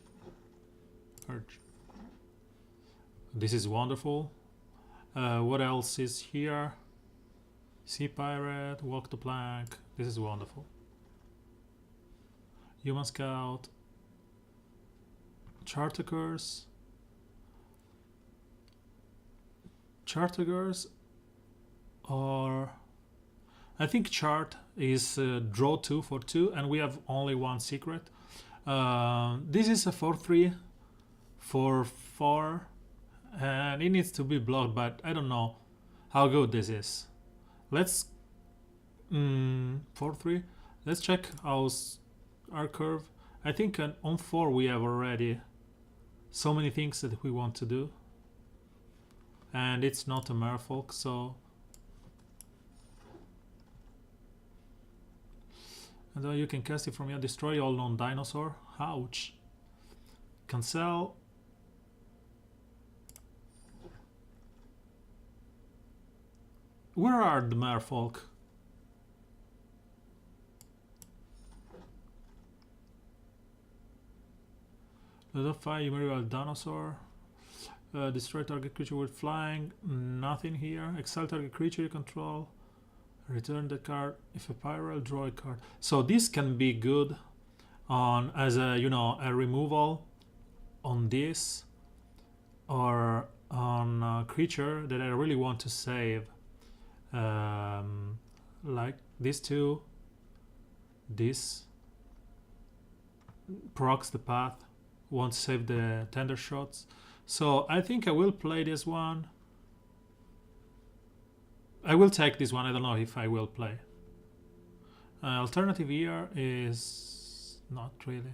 This is wonderful. What else is here? Sea Pirate, Walk the Plank. This is wonderful. Human Scout, Chartakers. Chartagers, or I think Chart is draw 2 for 2, and we have only 1 secret. This is a 4/3 for 4, and it needs to be blocked, but I don't know how good this is. Let's 4/3. Let's check our curve. I think on 4 we have already so many things that we want to do. And it's not a Merfolk, so... And then you can cast it from your destroy all non-dinosaur. Ouch. Cancel. Where are the Merfolk? Notify Emerald Dinosaur. Destroy target creature with flying. Nothing here. Exile target creature you control. Return the card. If a pyro, draw a card. So this can be good on as a a removal on this, or on a creature that I really want to save. Like these 2. This procs the path. Won't save the tender shots. So I think I will play this one. I will take this one. I don't know if I will play. Alternative here is not really.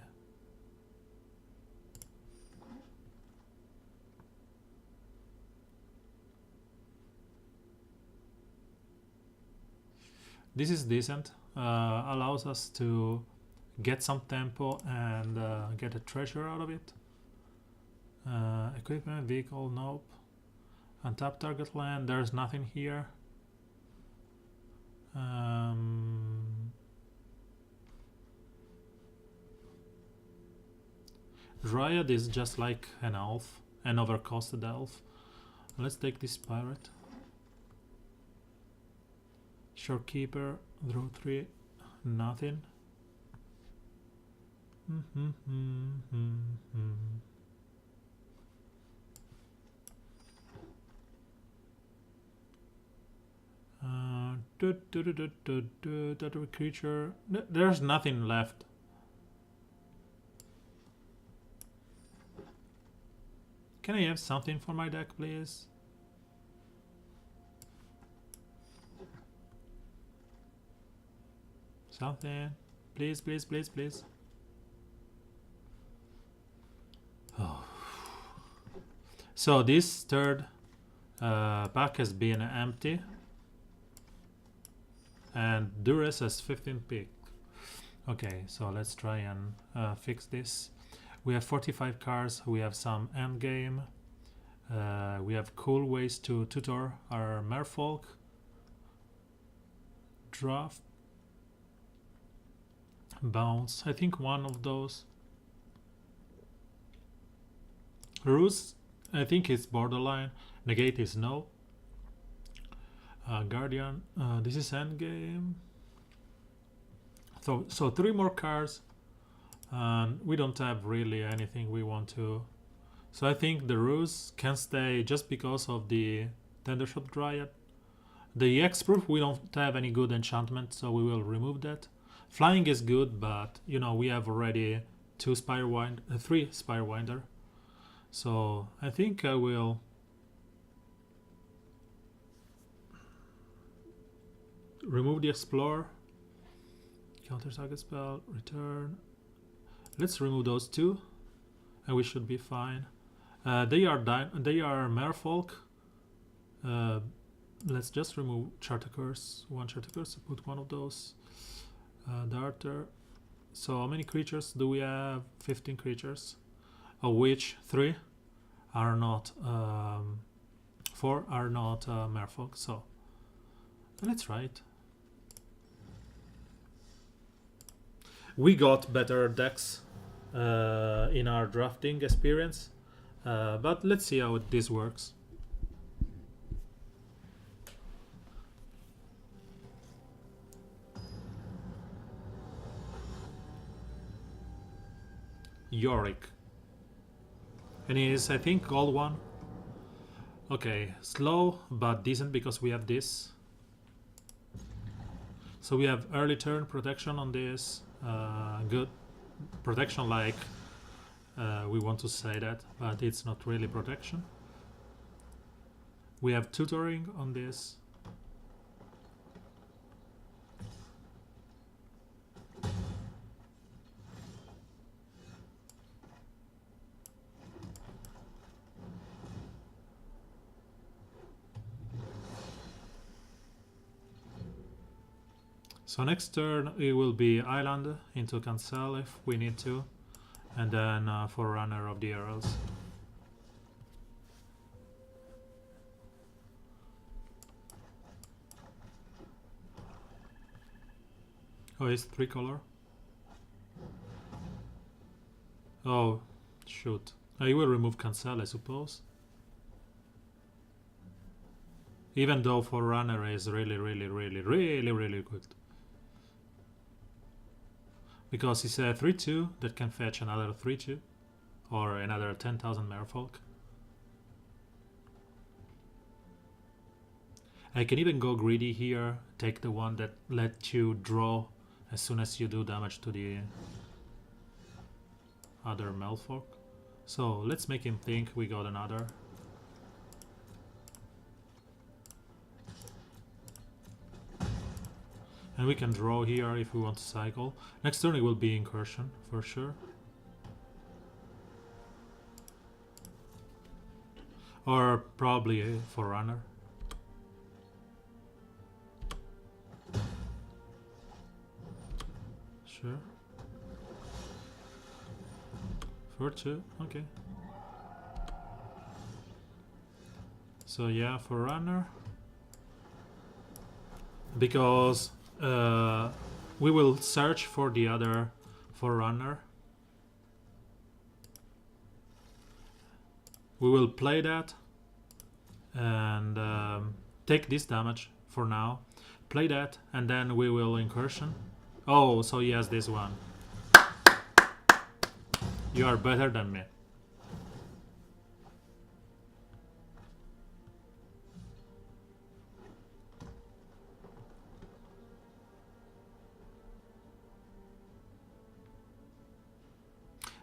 This is decent. Allows us to get some tempo and get a treasure out of it. Equipment, vehicle, nope. Untap target land, there's nothing here. Dryad is just like an elf, an overcosted elf. Let's take this pirate. Shorekeeper, draw 3, nothing. That creature. There's nothing left. Can I have something for my deck, please? Something. Please, please, please, please. Oh. So this third pack has been empty. And Duress has 15 pick. Okay, so let's try and fix this. We have 45 cards, we have some endgame. We have cool ways to tutor our merfolk. Draft. Bounce, I think one of those. Ruse, I think it's borderline. Negate is no. Guardian, this is endgame. So 3 more cards, and we don't have really anything we want to. So I think the Ruse can stay just because of the Tendershot Dryad. The X-Proof, we don't have any good enchantment, so we will remove that. Flying is good, but you know we have already 3 Spirewinder. So I think I will remove the Explorer. Counter target spell, return. Let's remove those 2, and we should be fine. They are Merfolk. Let's just remove Charter Curse. 1 Charter Curse. Put one of those. Darter. So how many creatures do we have? 15 creatures, of which 3 are not. 4 are not Merfolk. So let's try it. We got better decks in our drafting experience, but let's see how this works. Yorick. And he is, I think, gold 1. Okay, slow but decent because we have this. So we have early turn protection on this. Good protection, like we want to say that, but it's not really protection. We have tutoring on this. So next turn it will be Island into cancel if we need to, and then Forerunner of the Arrows. Oh, it's 3 color. Oh, shoot. I will remove cancel, I suppose. Even though Forerunner is really good. Because it's a 3-2 that can fetch another 3-2 or another 10,000 Merfolk. I can even go greedy here, take the one that lets you draw as soon as you do damage to the other Merfolk. So let's make him think we got another. And we can draw here if we want to cycle. Next turn it will be Incursion, for sure. Or probably a Forerunner. Sure. 4-2, okay. So yeah, Forerunner. Because we will search for the other Forerunner. We will play that and take this damage for now. Play that and then we will Incursion. Oh, so he has this one. You are better than me.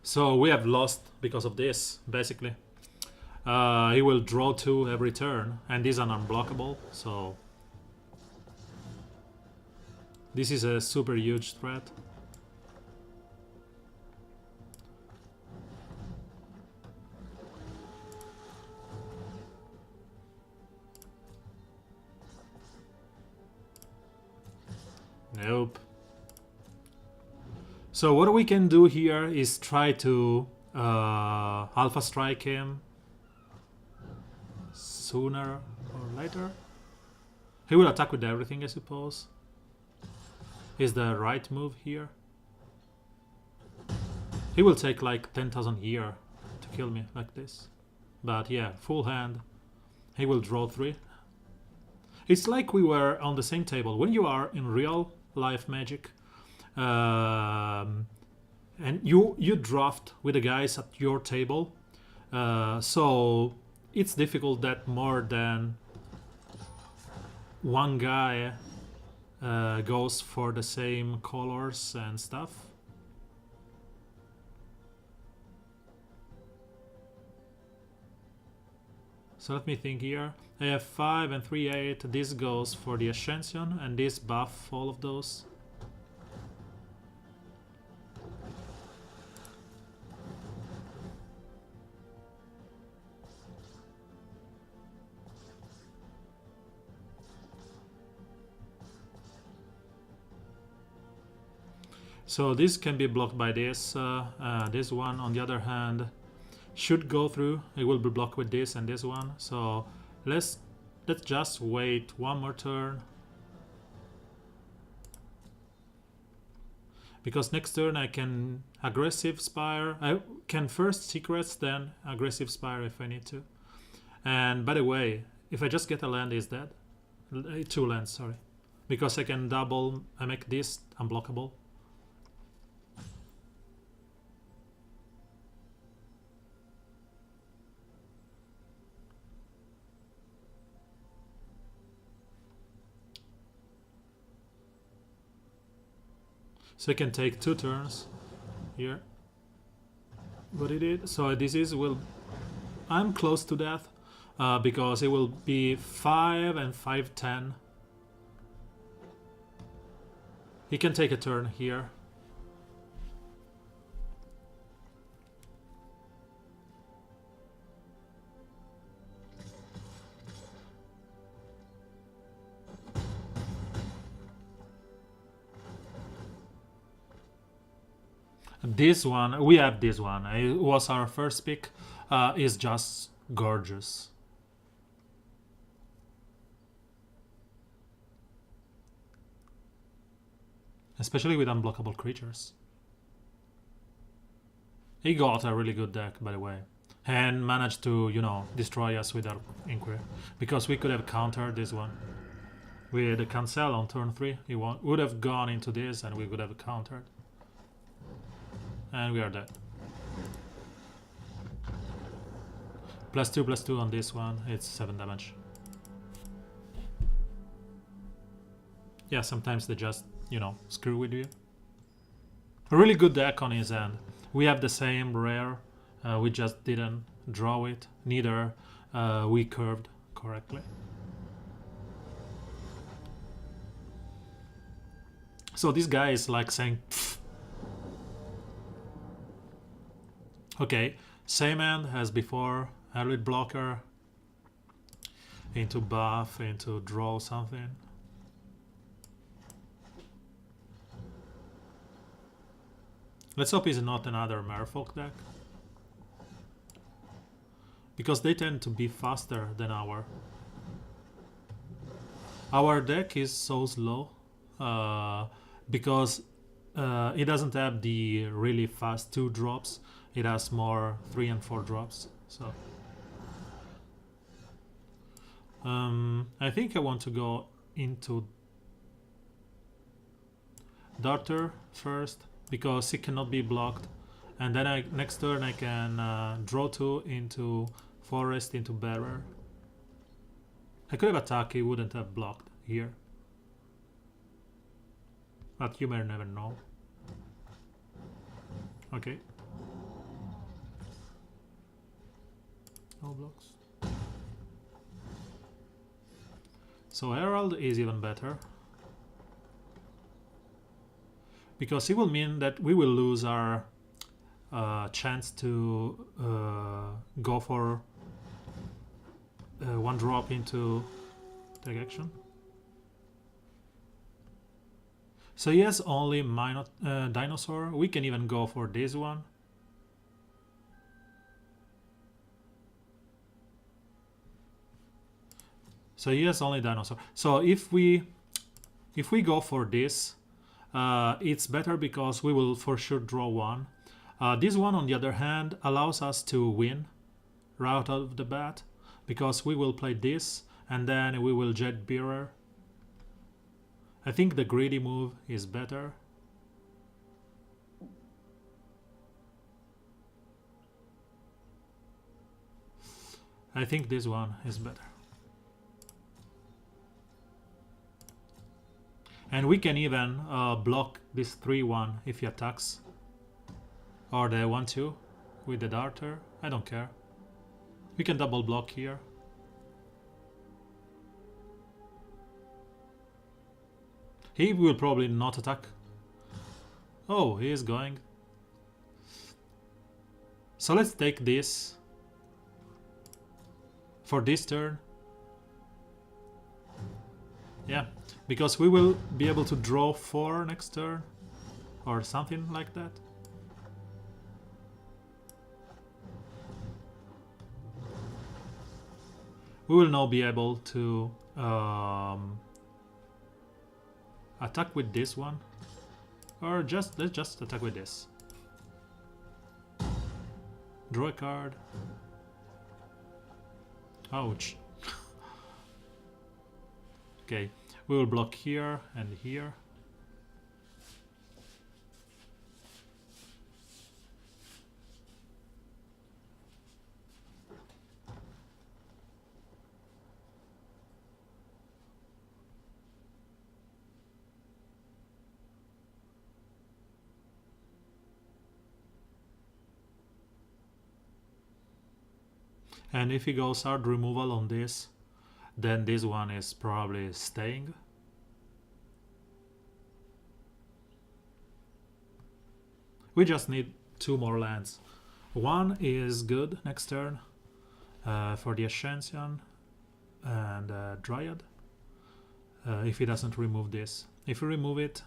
So we have lost because of this, basically. He will draw 2 every turn, and these are unblockable, so... This is a super huge threat. Nope. So what we can do here is try to alpha strike him sooner or later. He will attack with everything, I suppose. Is the right move here? He will take like 10,000 year to kill me like this. But yeah, full hand. He will draw 3. It's like we were on the same table. When you are in real life Magic, and you draft with the guys at your table, so it's difficult that more than one guy goes for the same colors and stuff. So let me think here. I have 5 and 3, 8. This goes for the Ascension, and this buff all of those. So this can be blocked by this. This one, on the other hand, should go through. It will be blocked with this and this one. So let's just wait one more turn, because next turn I can aggressive spire. I can first secrets, then aggressive spire if I need to. And by the way, if I just get a land, is dead. 2 lands, sorry, because I can double. I make this unblockable. So I can take 2 turns here. What it did. So this is I'm close to death because it will be 5 and 5, 10. He can take a turn here. This one, we have this one. It was our first pick. Is just gorgeous. Especially with unblockable creatures. He got a really good deck, by the way. And managed to, you know, destroy us with our Inquiry. Because we could have countered this one. With the cancel on turn 3, he would have gone into this and we would have countered. And we are dead. +2/+2 on this one, it's 7 damage. Yeah, sometimes they just, you know, screw with you. A really good deck on his end. We have the same rare, we just didn't draw it, neither we curved correctly. So this guy is like saying, pfft. Okay, same hand as before, early blocker, into buff, into draw something. Let's hope it's not another Merfolk deck, because they tend to be faster than our deck is so slow because it doesn't have the really fast 2 drops. It has more 3 and 4 drops. So I think I want to go into Darter first, because it cannot be blocked, and then next turn I can draw 2 into Forest, into Bearer. I could have attacked, he wouldn't have blocked here, but you may never know. Okay. No blocks. So Herald is even better. because it will mean that we will lose our chance to go for one drop into the action. So he has only dinosaur. We can even go for this one. So he has only dinosaur. So if we go for this, it's better because we will for sure draw one. This one, on the other hand, allows us to win right out of the bat, because we will play this and then we will jet bearer. I think the greedy move is better. I think this one is better. And we can even block this 3-1 if he attacks. Or the 1-2 with the darter. I don't care. We can double block here. He will probably not attack. Oh, he is going. So let's take this for this turn. Yeah, because we will be able to draw 4 next turn or something like that. We will now be able to attack with this one, or let's just attack with this. Draw a card. Ouch. Okay, we will block here and here. And if he goes hard removal on this, then this one is probably staying. We just need 2 more lands. One is good next turn for the Ascension and Dryad, if he doesn't remove this. If we remove it,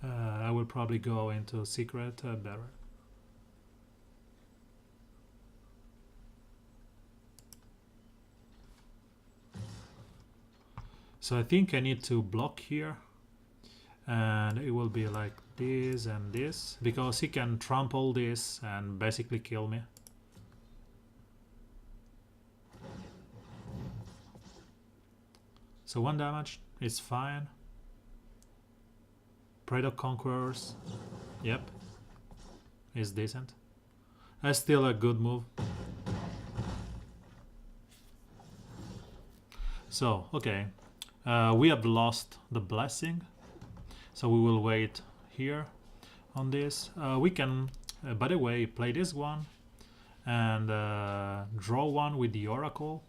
I will probably go into Secret Bearer. So I think I need to block here, and it will be like this and this, because he can trample this and basically kill me. So 1 damage is fine. Pride of Conquerors, yep, is decent. That's still a good move. So, okay. We have lost the blessing, so we will wait here on this. We can, by the way, play this one and draw one with the Oracle,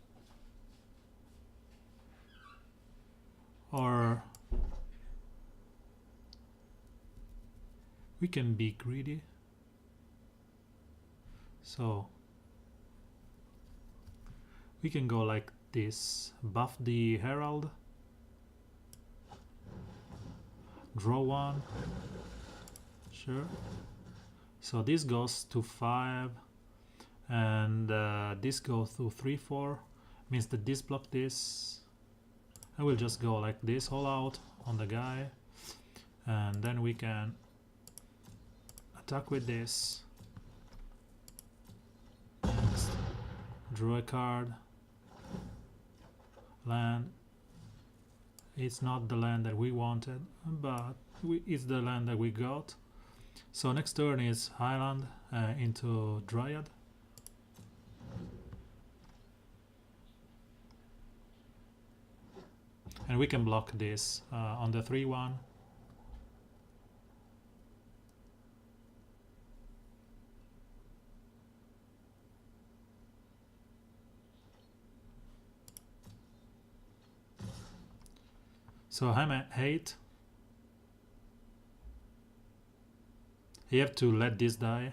or we can be greedy. So we can go like this, buff the Herald, draw one, sure. So this goes to 5, and this goes to 3-4, means that this block this. I will just go like this all out on the guy, and then we can attack with this. Next, draw a card, land. It's not the land that we wanted, but it's the land that we got. So next turn is Highland into Dryad. And we can block this on the 3-1. So I'm at 8. You have to let this die.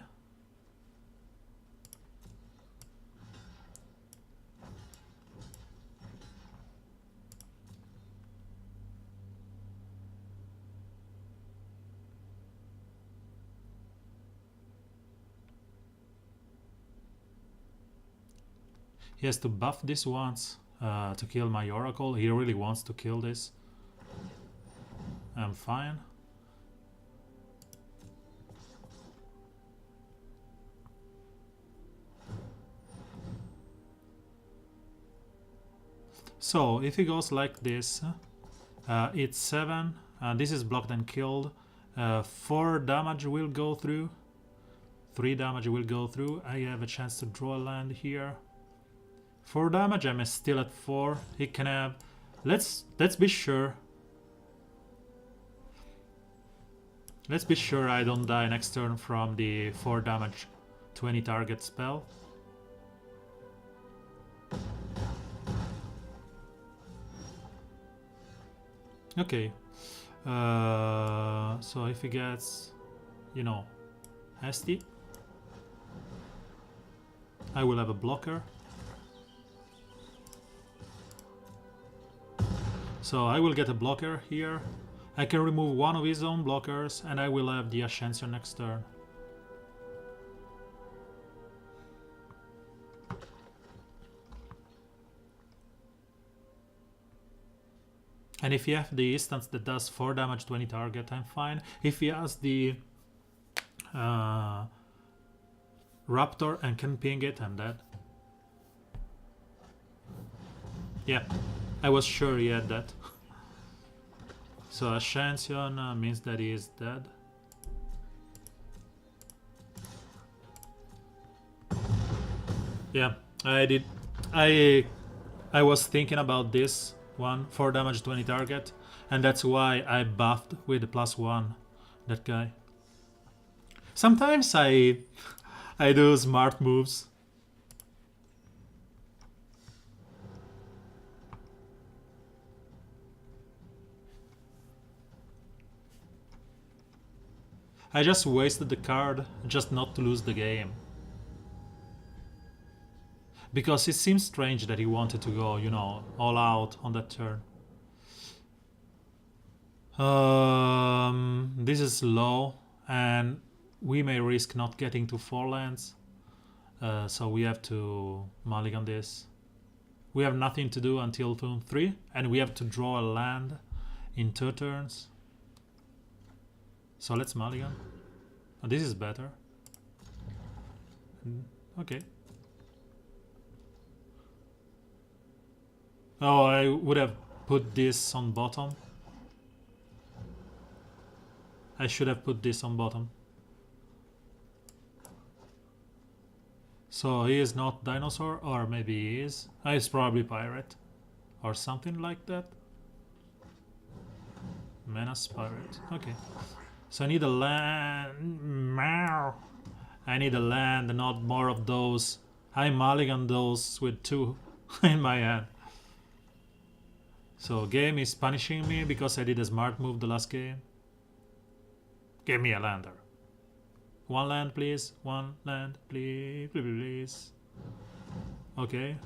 He has to buff this once to kill my Oracle. He really wants to kill this. I'm fine. So if he goes like this, it's 7. This is blocked and killed. 4 damage will go through. 3 damage will go through. I have a chance to draw a land here. 4 damage. I'm still at 4. He can have. Let's be sure. Let's be sure I don't die next turn from the 4 damage to any target spell. Okay. So if he gets, you know, hasty, I will have a blocker. So I will get a blocker here. I can remove one of his own blockers and I will have the Ascension next turn. And if he has the instance that does 4 damage to any target, I'm fine. If he has the Raptor and can ping it, I'm dead. Yeah, I was sure he had that. So Ascension means that he is dead. Yeah, I did. I was thinking about this one, 4 damage to any target, and that's why I buffed with the +1 that guy. Sometimes I do smart moves. I just wasted the card just not to lose the game. Because it seems strange that he wanted to go, you know, all out on that turn. This is low, and we may risk not getting to 4 lands. So we have to mulligan this. We have nothing to do until turn 3, and we have to draw a land in 2 turns. So let's mulligan. Oh, this is better. Okay. Oh, I would have put this on bottom. I should have put this on bottom. So he is not dinosaur, or maybe he is. He's probably pirate. Or something like that. Menace pirate. Okay. So I need a land. I need a land, not more of those. I mulligan those with 2 in my hand. So game is punishing me because I did a smart move the last game. Give me a lander. 1 land, please. 1 land, please. Please. Okay.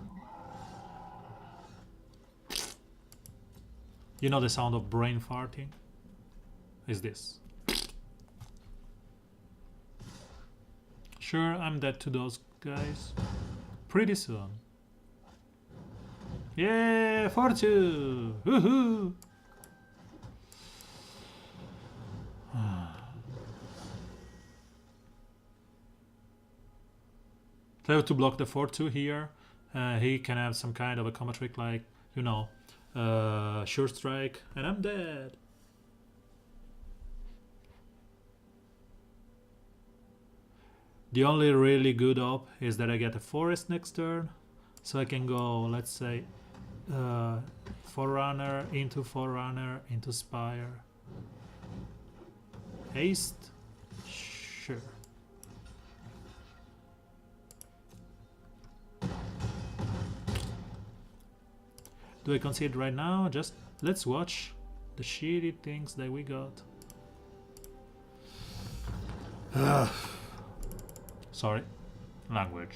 You know the sound of brain farting? Is this. Sure, I'm dead to those guys. Pretty soon. Yeah, 4-2! Woohoo! So I have to block the 4-2 here. He can have some kind of a combo trick like, you know, Sure Strike, and I'm dead. The only really good op is that I get a forest next turn, so I can go, let's say, Forerunner into Spire. Haste? Sure. Do I concede right now? Just let's watch the shitty things that we got. Sorry, language.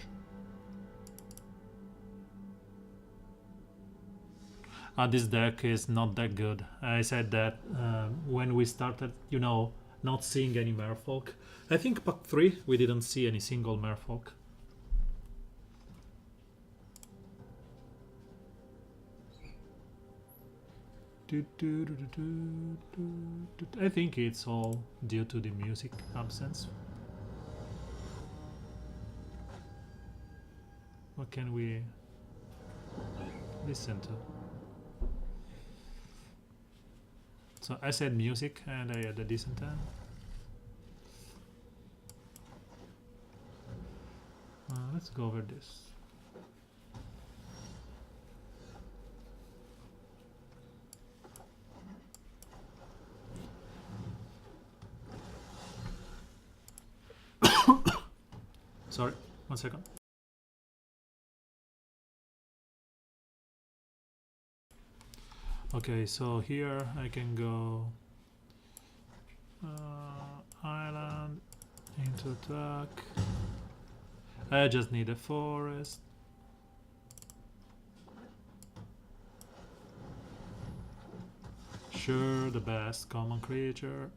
This deck is not that good. I said that when we started, you know, not seeing any merfolk. I think pack 3 we didn't see any single merfolk. I think it's all due to the music absence. What can we listen to? So I said music and I had a decent time. Let's go over this. Sorry, 1 second. Okay, so here I can go island into attack. I just need a forest. Sure, the best common creature.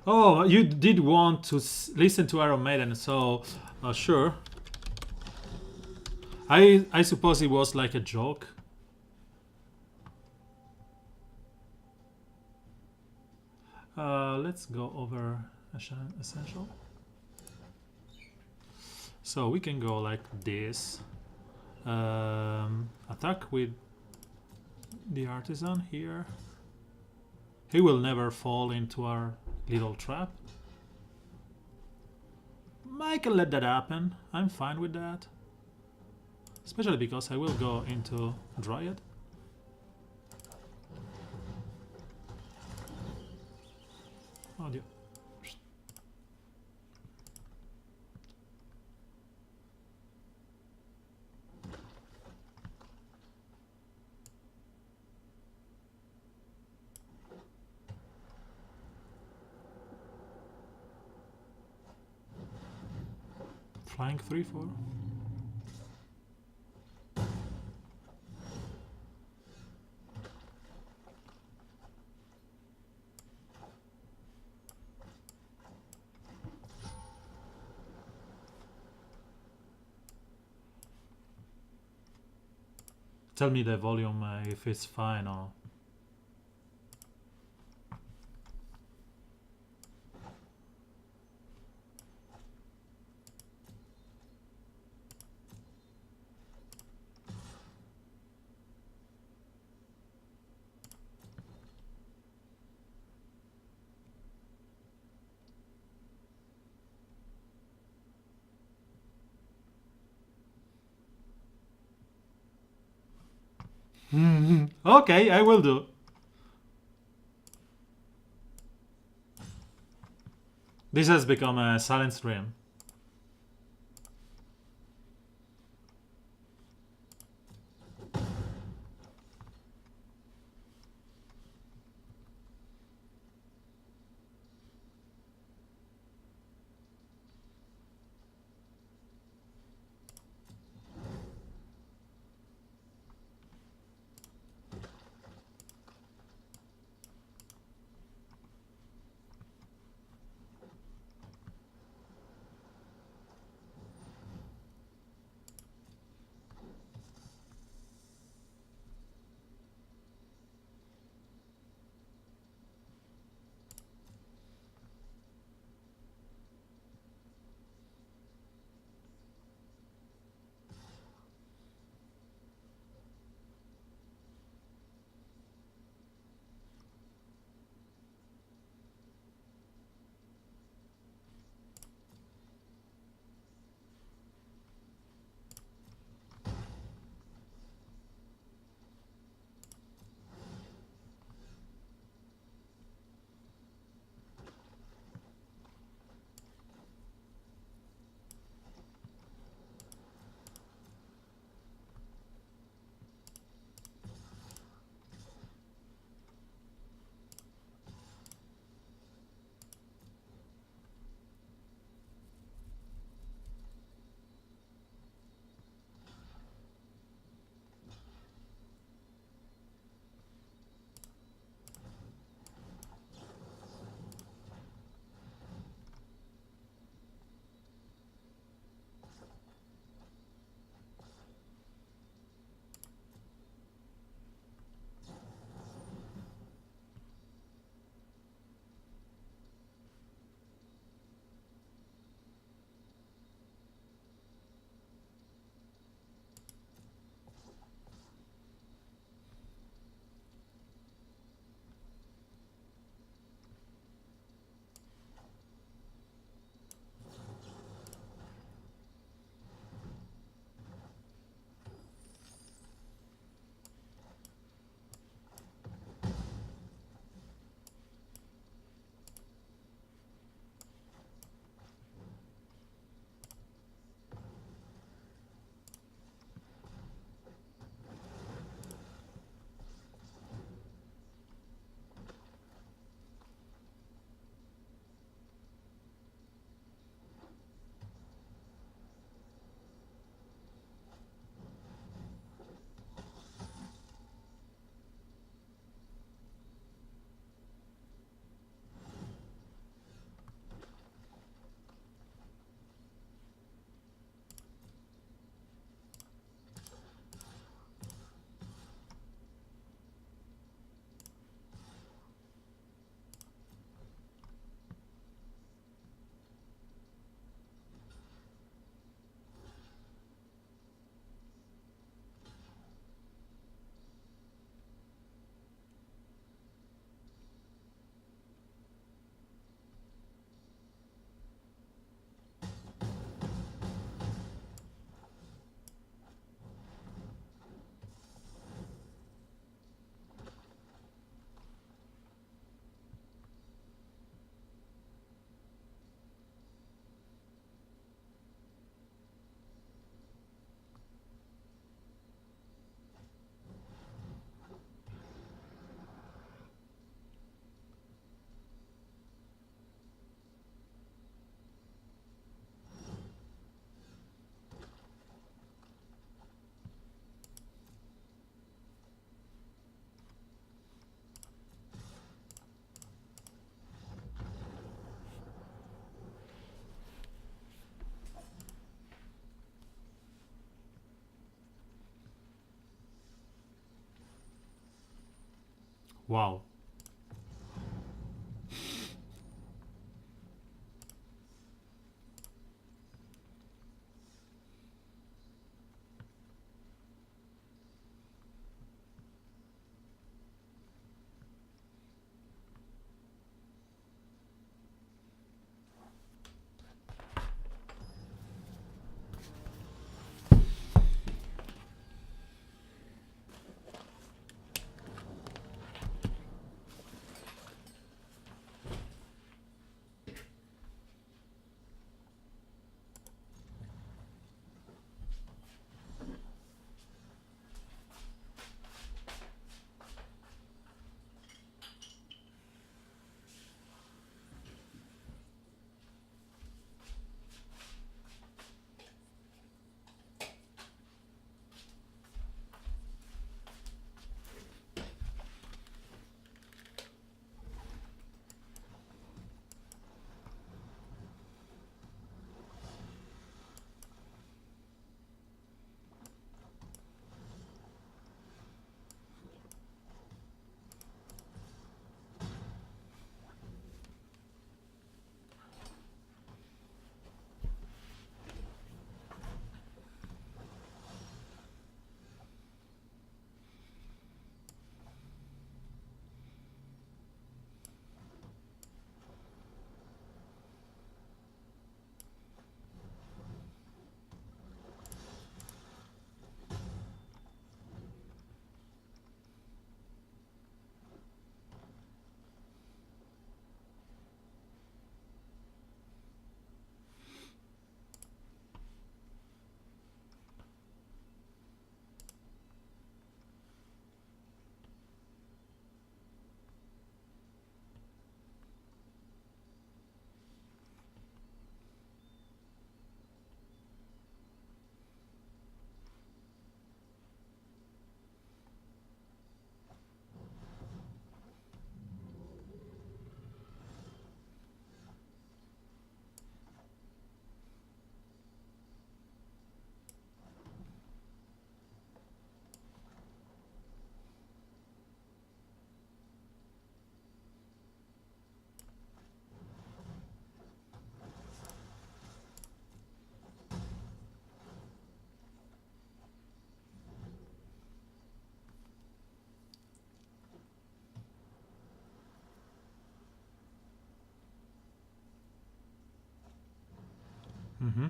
Oh, you did want to listen to Iron Maiden, so sure. I suppose it was like a joke. Let's go over essential. So we can go like this. Attack with the artisan here. He will never fall into our little trap. I can let that happen. I'm fine with that. Especially because I will go into Dryad. Oh dear. Flying 3/4. Tell me the volume if it's fine or... Okay, I will do. This has become a silent stream. Wow. Mm-hmm.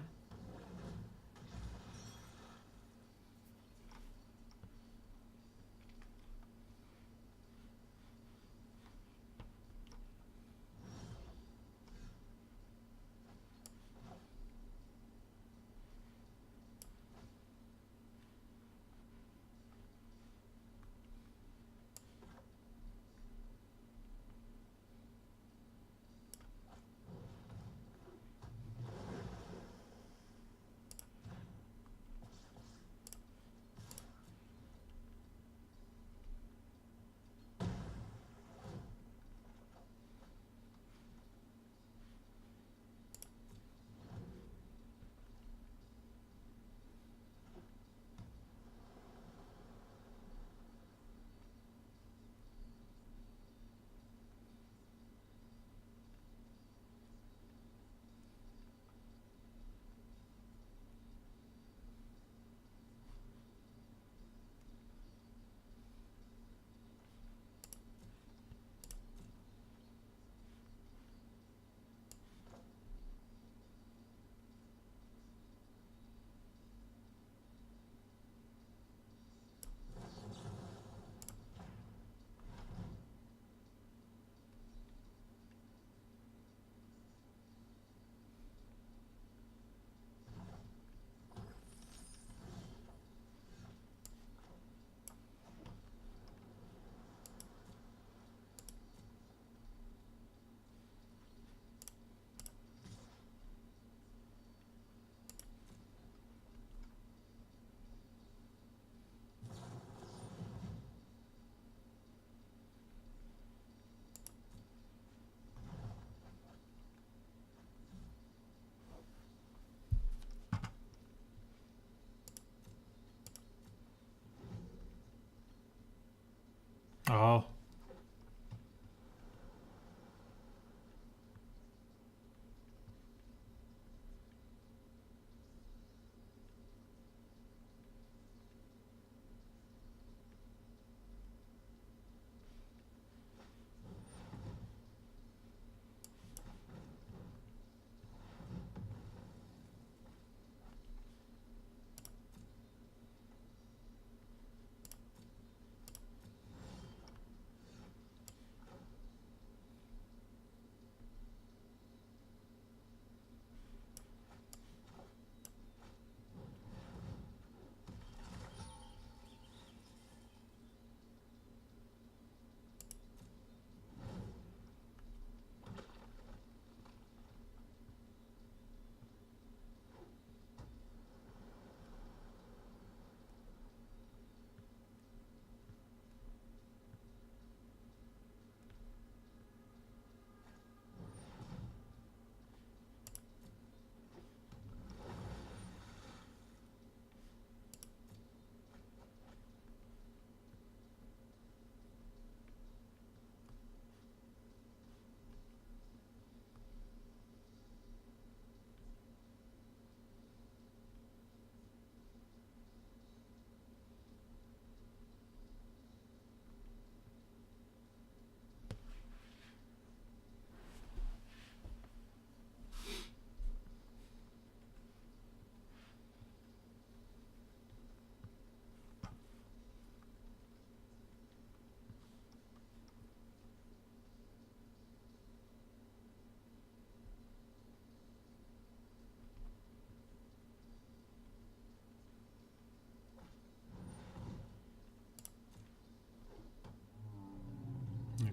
Oh.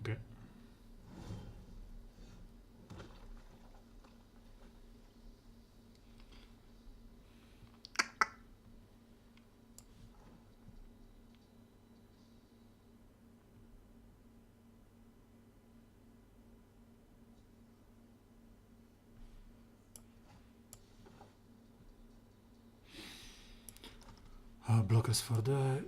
Okay. Blockers for the.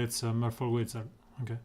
It's a Merfolk Wizard. Okay.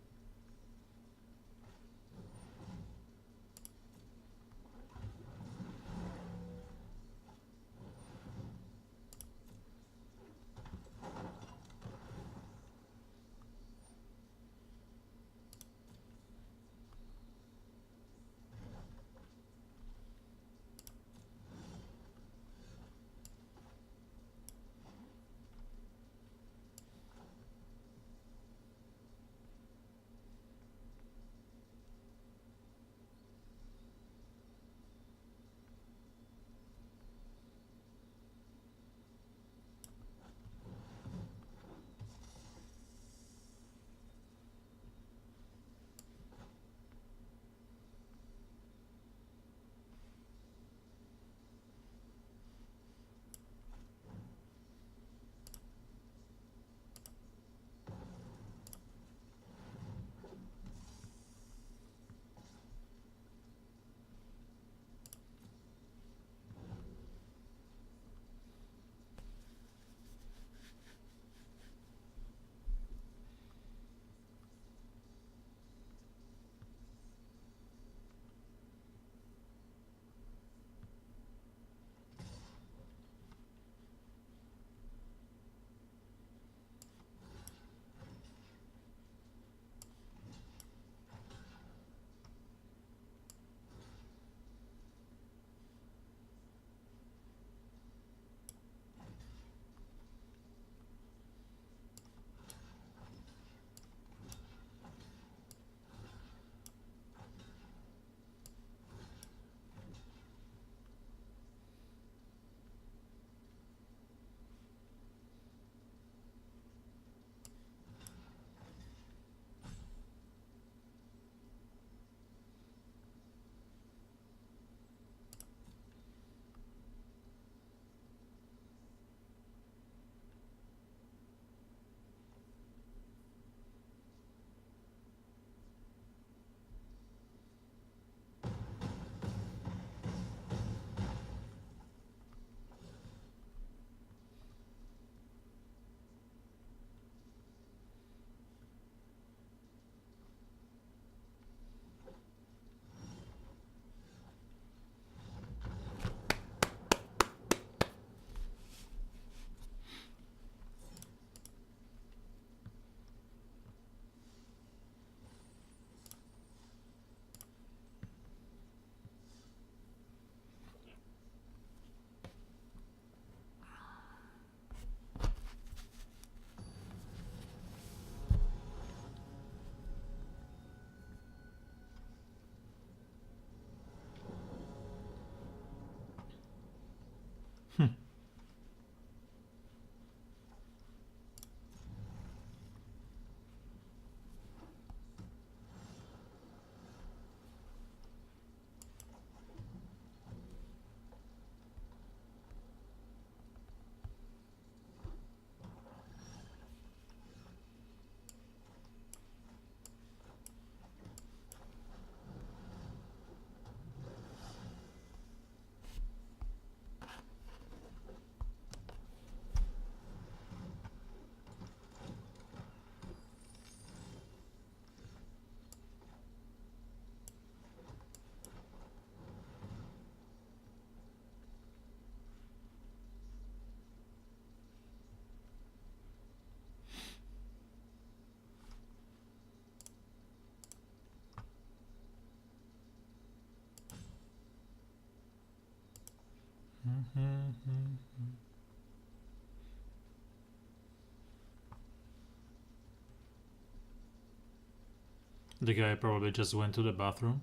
The guy probably just went to the bathroom.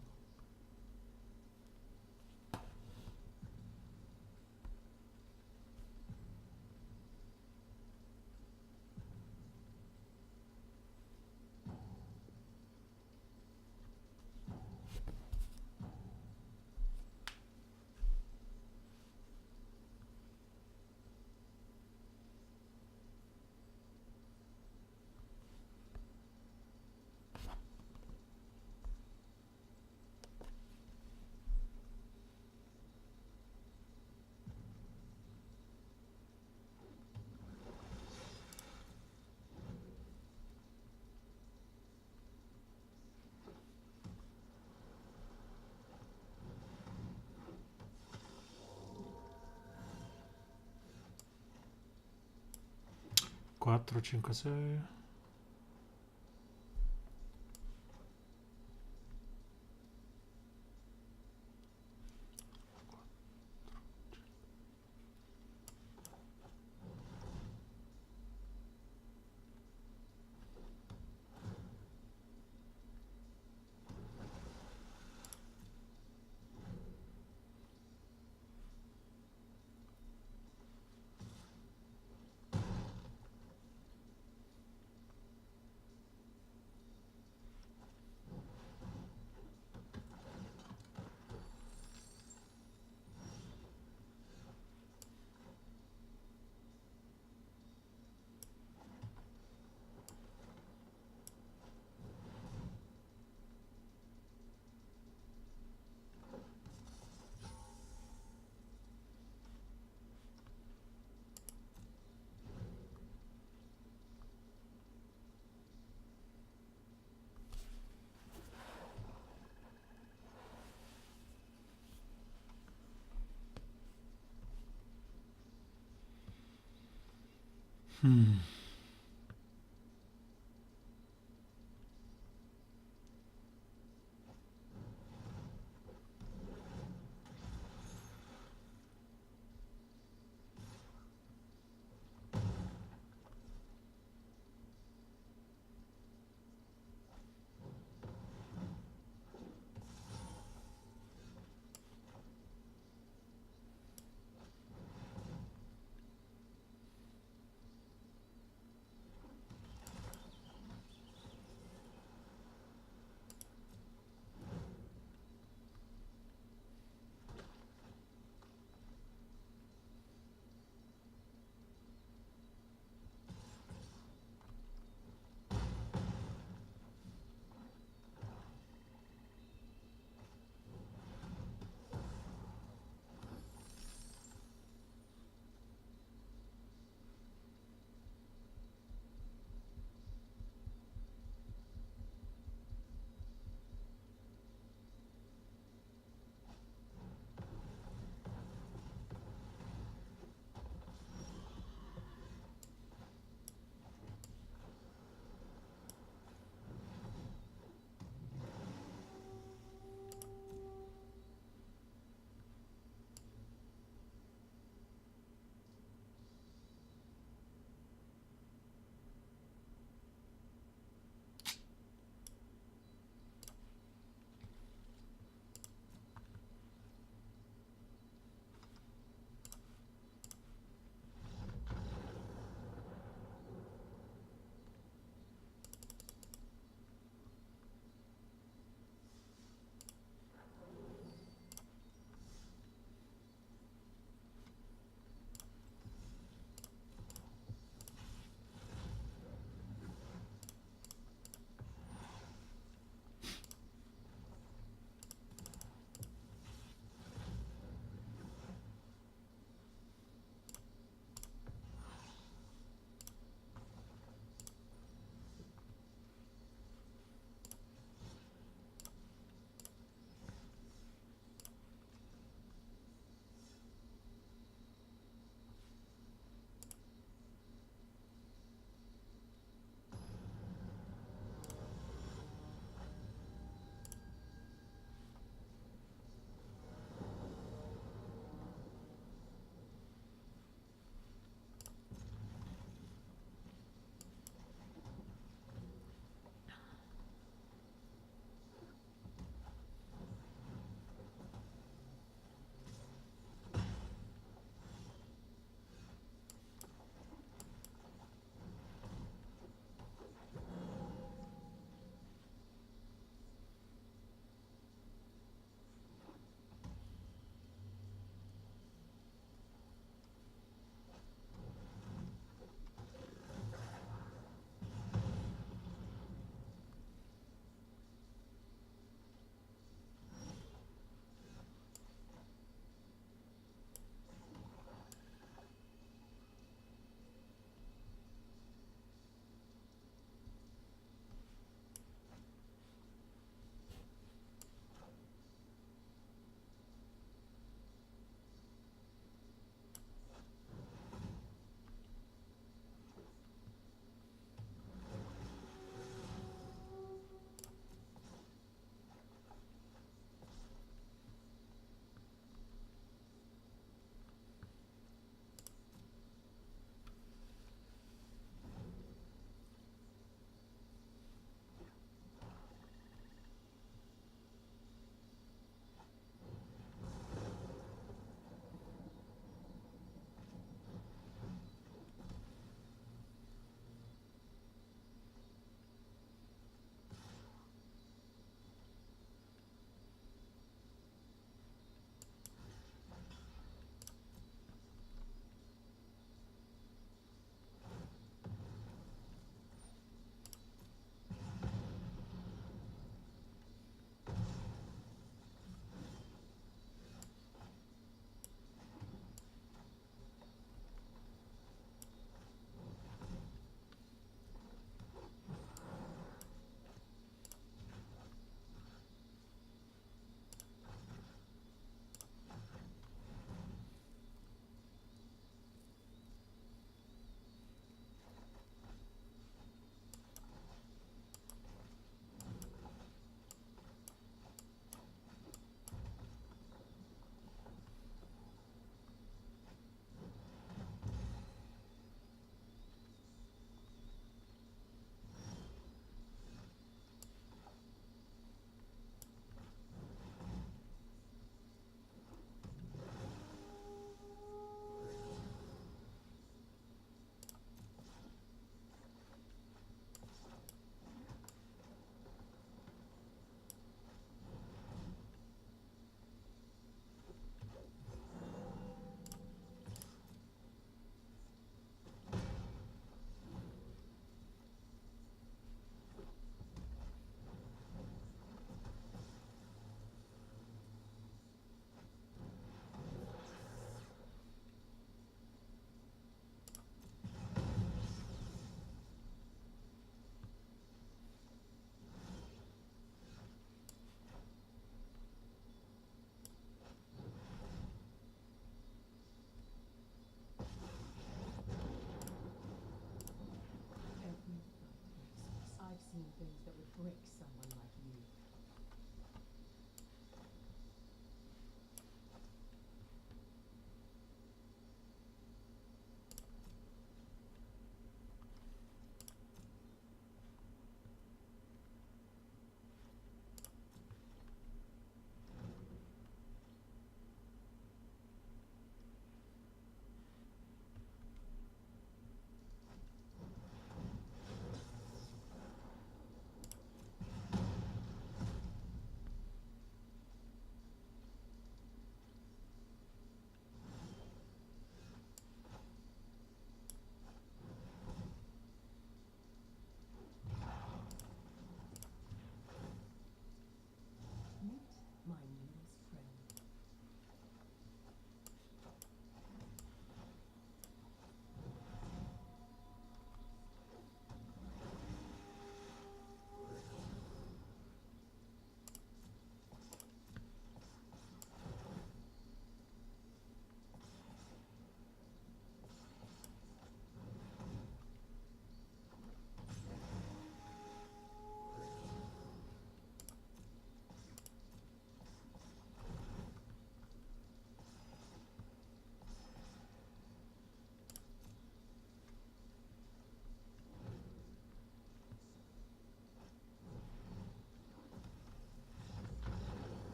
Quattro, cinque, sei.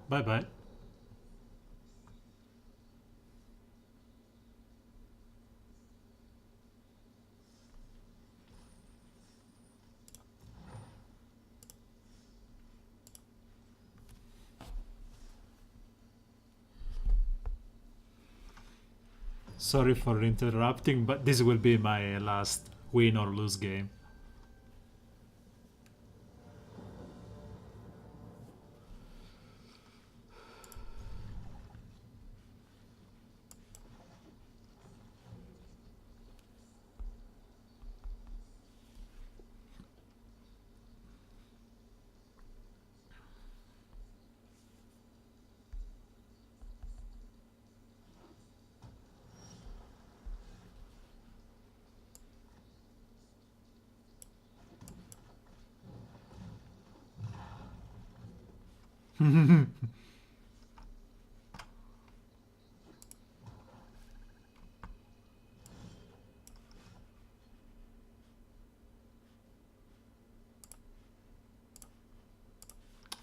Bye bye. Sorry for interrupting, but this will be my last win or lose game.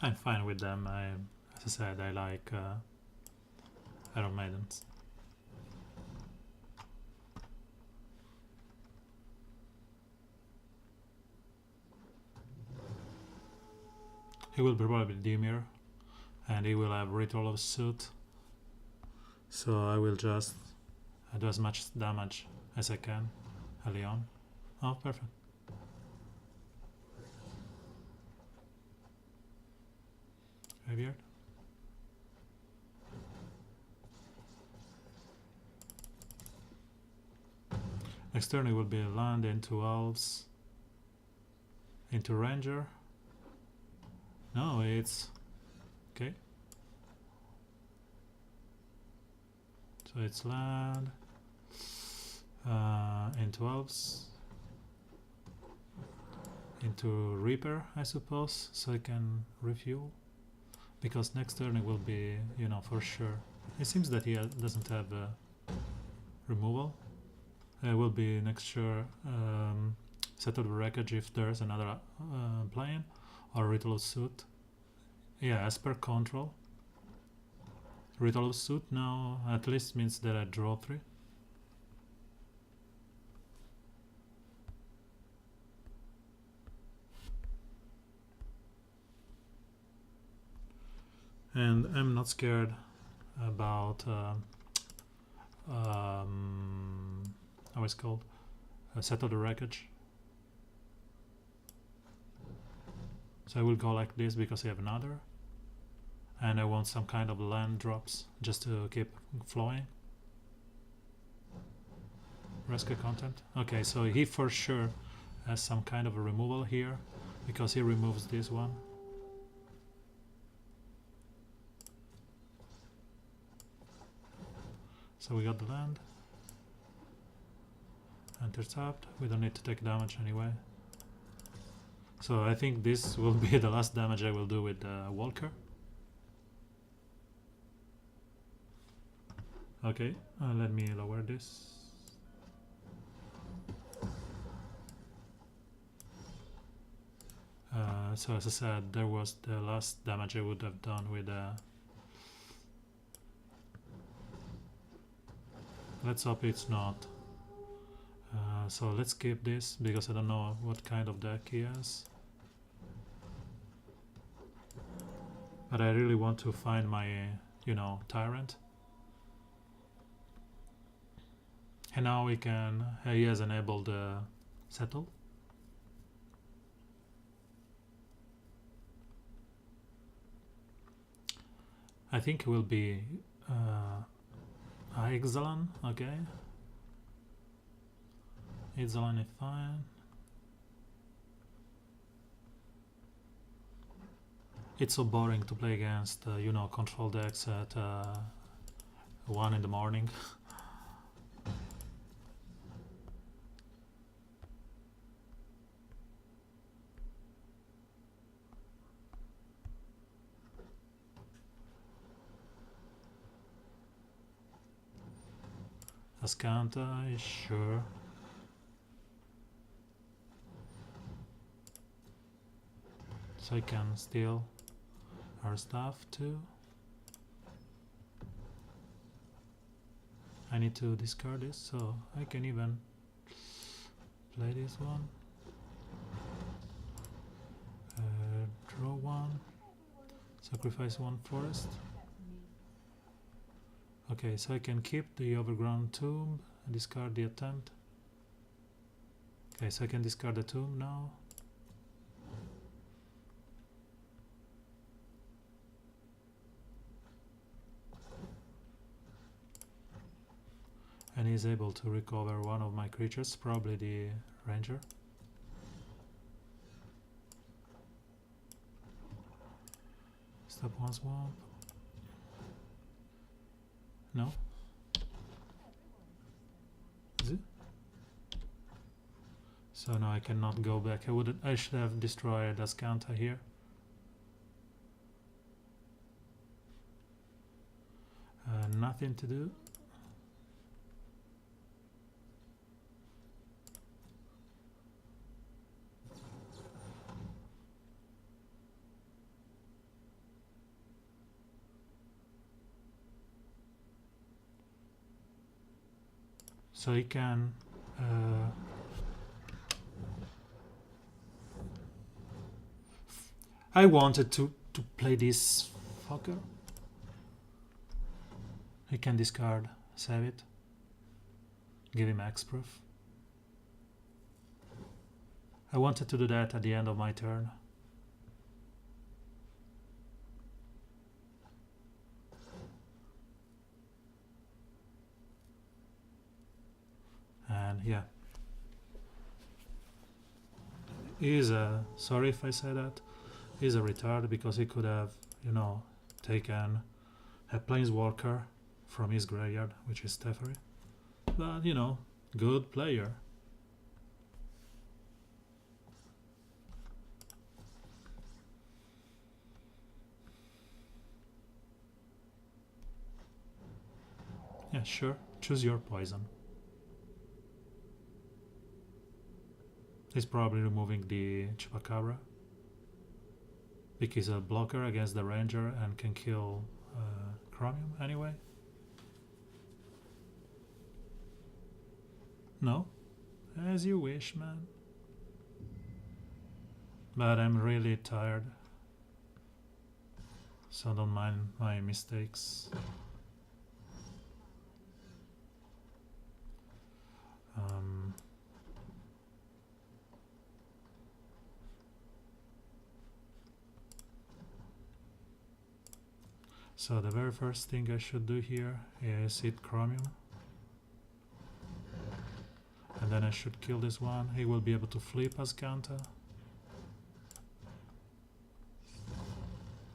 I'm fine with them. As I said, I like Iron Maidens. He will probably Dimir, and he will have Ritual of Suit. So I will just do as much damage as I can early on. Oh, perfect. Graveyard. Next turn it will be land into elves, into ranger. No, it's okay. So it's land into elves, into reaper, I suppose, so I can refuel. Because next turn it will be, you know, for sure. It seems that he doesn't have removal. It will be next sure settle the wreckage if there's another plane, or Ritual of Suit. Yeah, as per control. Ritual of Suit now at least means that I draw 3. And I'm not scared about how it's called, settle the wreckage. So I will go like this because I have another, and I want some kind of land drops just to keep flowing. Rescue content. Okay, so he for sure has some kind of a removal here because he removes this one. So we got the land. Enter tapped. We don't need to take damage anyway. So I think this will be the last damage I will do with Walker. Okay, let me lower this. So as I said, there was the last damage I would have done with let's hope it's not. So let's skip this because I don't know what kind of deck he has. But I really want to find my, you know, Tyrant. And now we can, he has enabled Settle. I think it will be Ixalan, okay. Ixalan is fine. It's so boring to play against, you know, control decks at 1 in the morning. Ascanta is sure. So I can steal her stuff too. I need to discard this, so I can even play this one. Draw one. Sacrifice one forest. Okay, so I can keep the overgrown tomb and discard the attempt. Okay, so I can discard the tomb now. And he's able to recover one of my creatures, probably the ranger. Step one swamp. No? Is it? So now I cannot go back. I should have destroyed Ascanta here. Nothing to do. So he can I wanted to play this fucker. He can discard, save it, give him X-proof. I wanted to do that at the end of my turn. And yeah, he's a, sorry if I say that, he's a retard because he could have, you know, taken a planeswalker from his graveyard, which is Teferi. But, you know, good player. Yeah, sure, choose your poison. He's probably removing the Chupacabra because he's a blocker against the ranger and can kill Chromium anyway. No? As you wish, man. But I'm really tired, so don't mind my mistakes. So the very first thing I should do here is hit Chromium. And then I should kill this one. He will be able to flip Ascanta.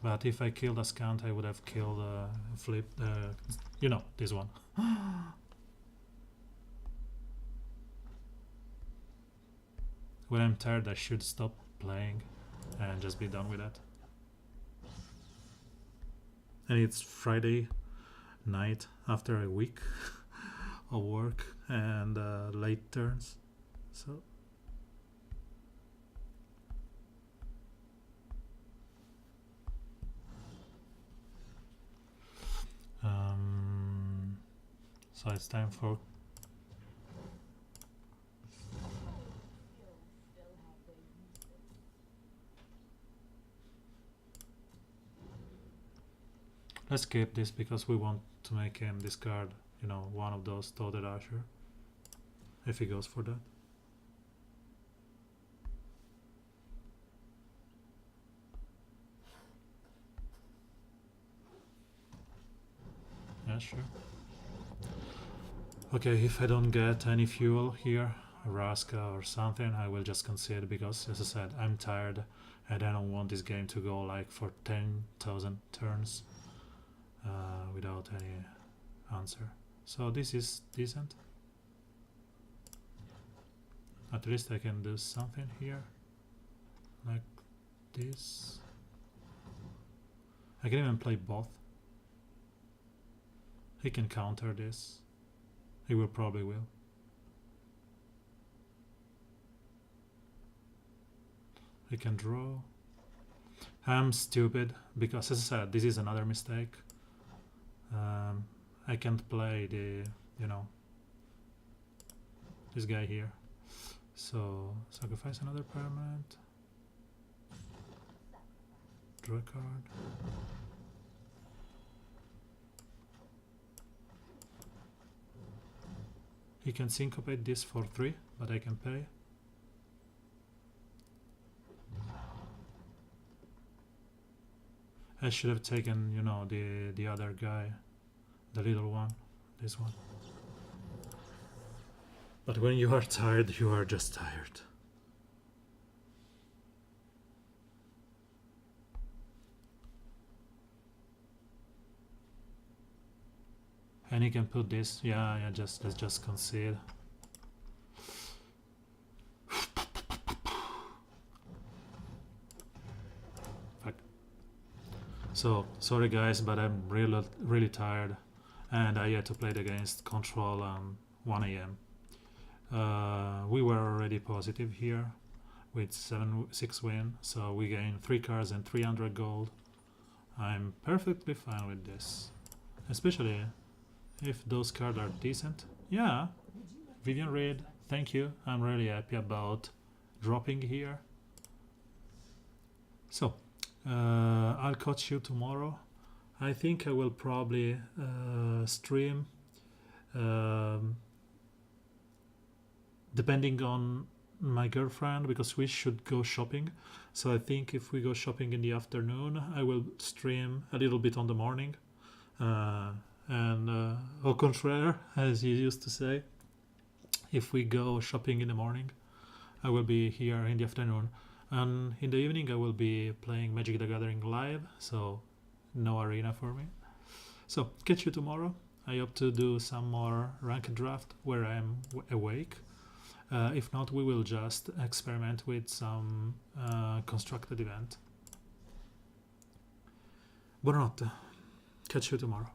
But if I killed Ascanta, I would have killed you know, this one. When I'm tired, I should stop playing and just be done with that. And it's Friday night after a week of work and late turns, so so it's time for let's skip this because we want to make him discard, you know, one of those Toaded Asher if he goes for that. Yeah, sure. Okay, if I don't get any fuel here, Raska or something, I will just concede because, as I said, I'm tired and I don't want this game to go like for 10,000 turns without any answer. So this is decent. At least I can do something here, like this. I can even play both. He can counter this. He will probably will. He can draw. I'm stupid because, as I said, this is another mistake. I can't play the you know, this guy here. So sacrifice another permanent, draw a card. He can syncopate this for 3, but I can pay. I should have taken, you know, the other guy, the little one, this one. But when you are tired, you are just tired. And he can put this, yeah, let's just concede. Fuck. So, sorry guys, but I'm really tired. And I had to play it against Control 1 AM. We were already positive here with 6 win, so we gain 3 cards and 300 gold. I'm perfectly fine with this, especially if those cards are decent. Yeah, Vivian Reid, thank you. I'm really happy about dropping here. So, I'll catch you tomorrow. I think I will probably stream depending on my girlfriend, because we should go shopping. So I think if we go shopping in the afternoon, I will stream a little bit on the morning. And au contraire, as you used to say, if we go shopping in the morning, I will be here in the afternoon. And in the evening, I will be playing Magic the Gathering live, so no arena for me. So, catch you tomorrow. I hope to do some more ranked draft where I'm awake. If not, we will just experiment with some constructed event. Buonanotte. Catch you tomorrow.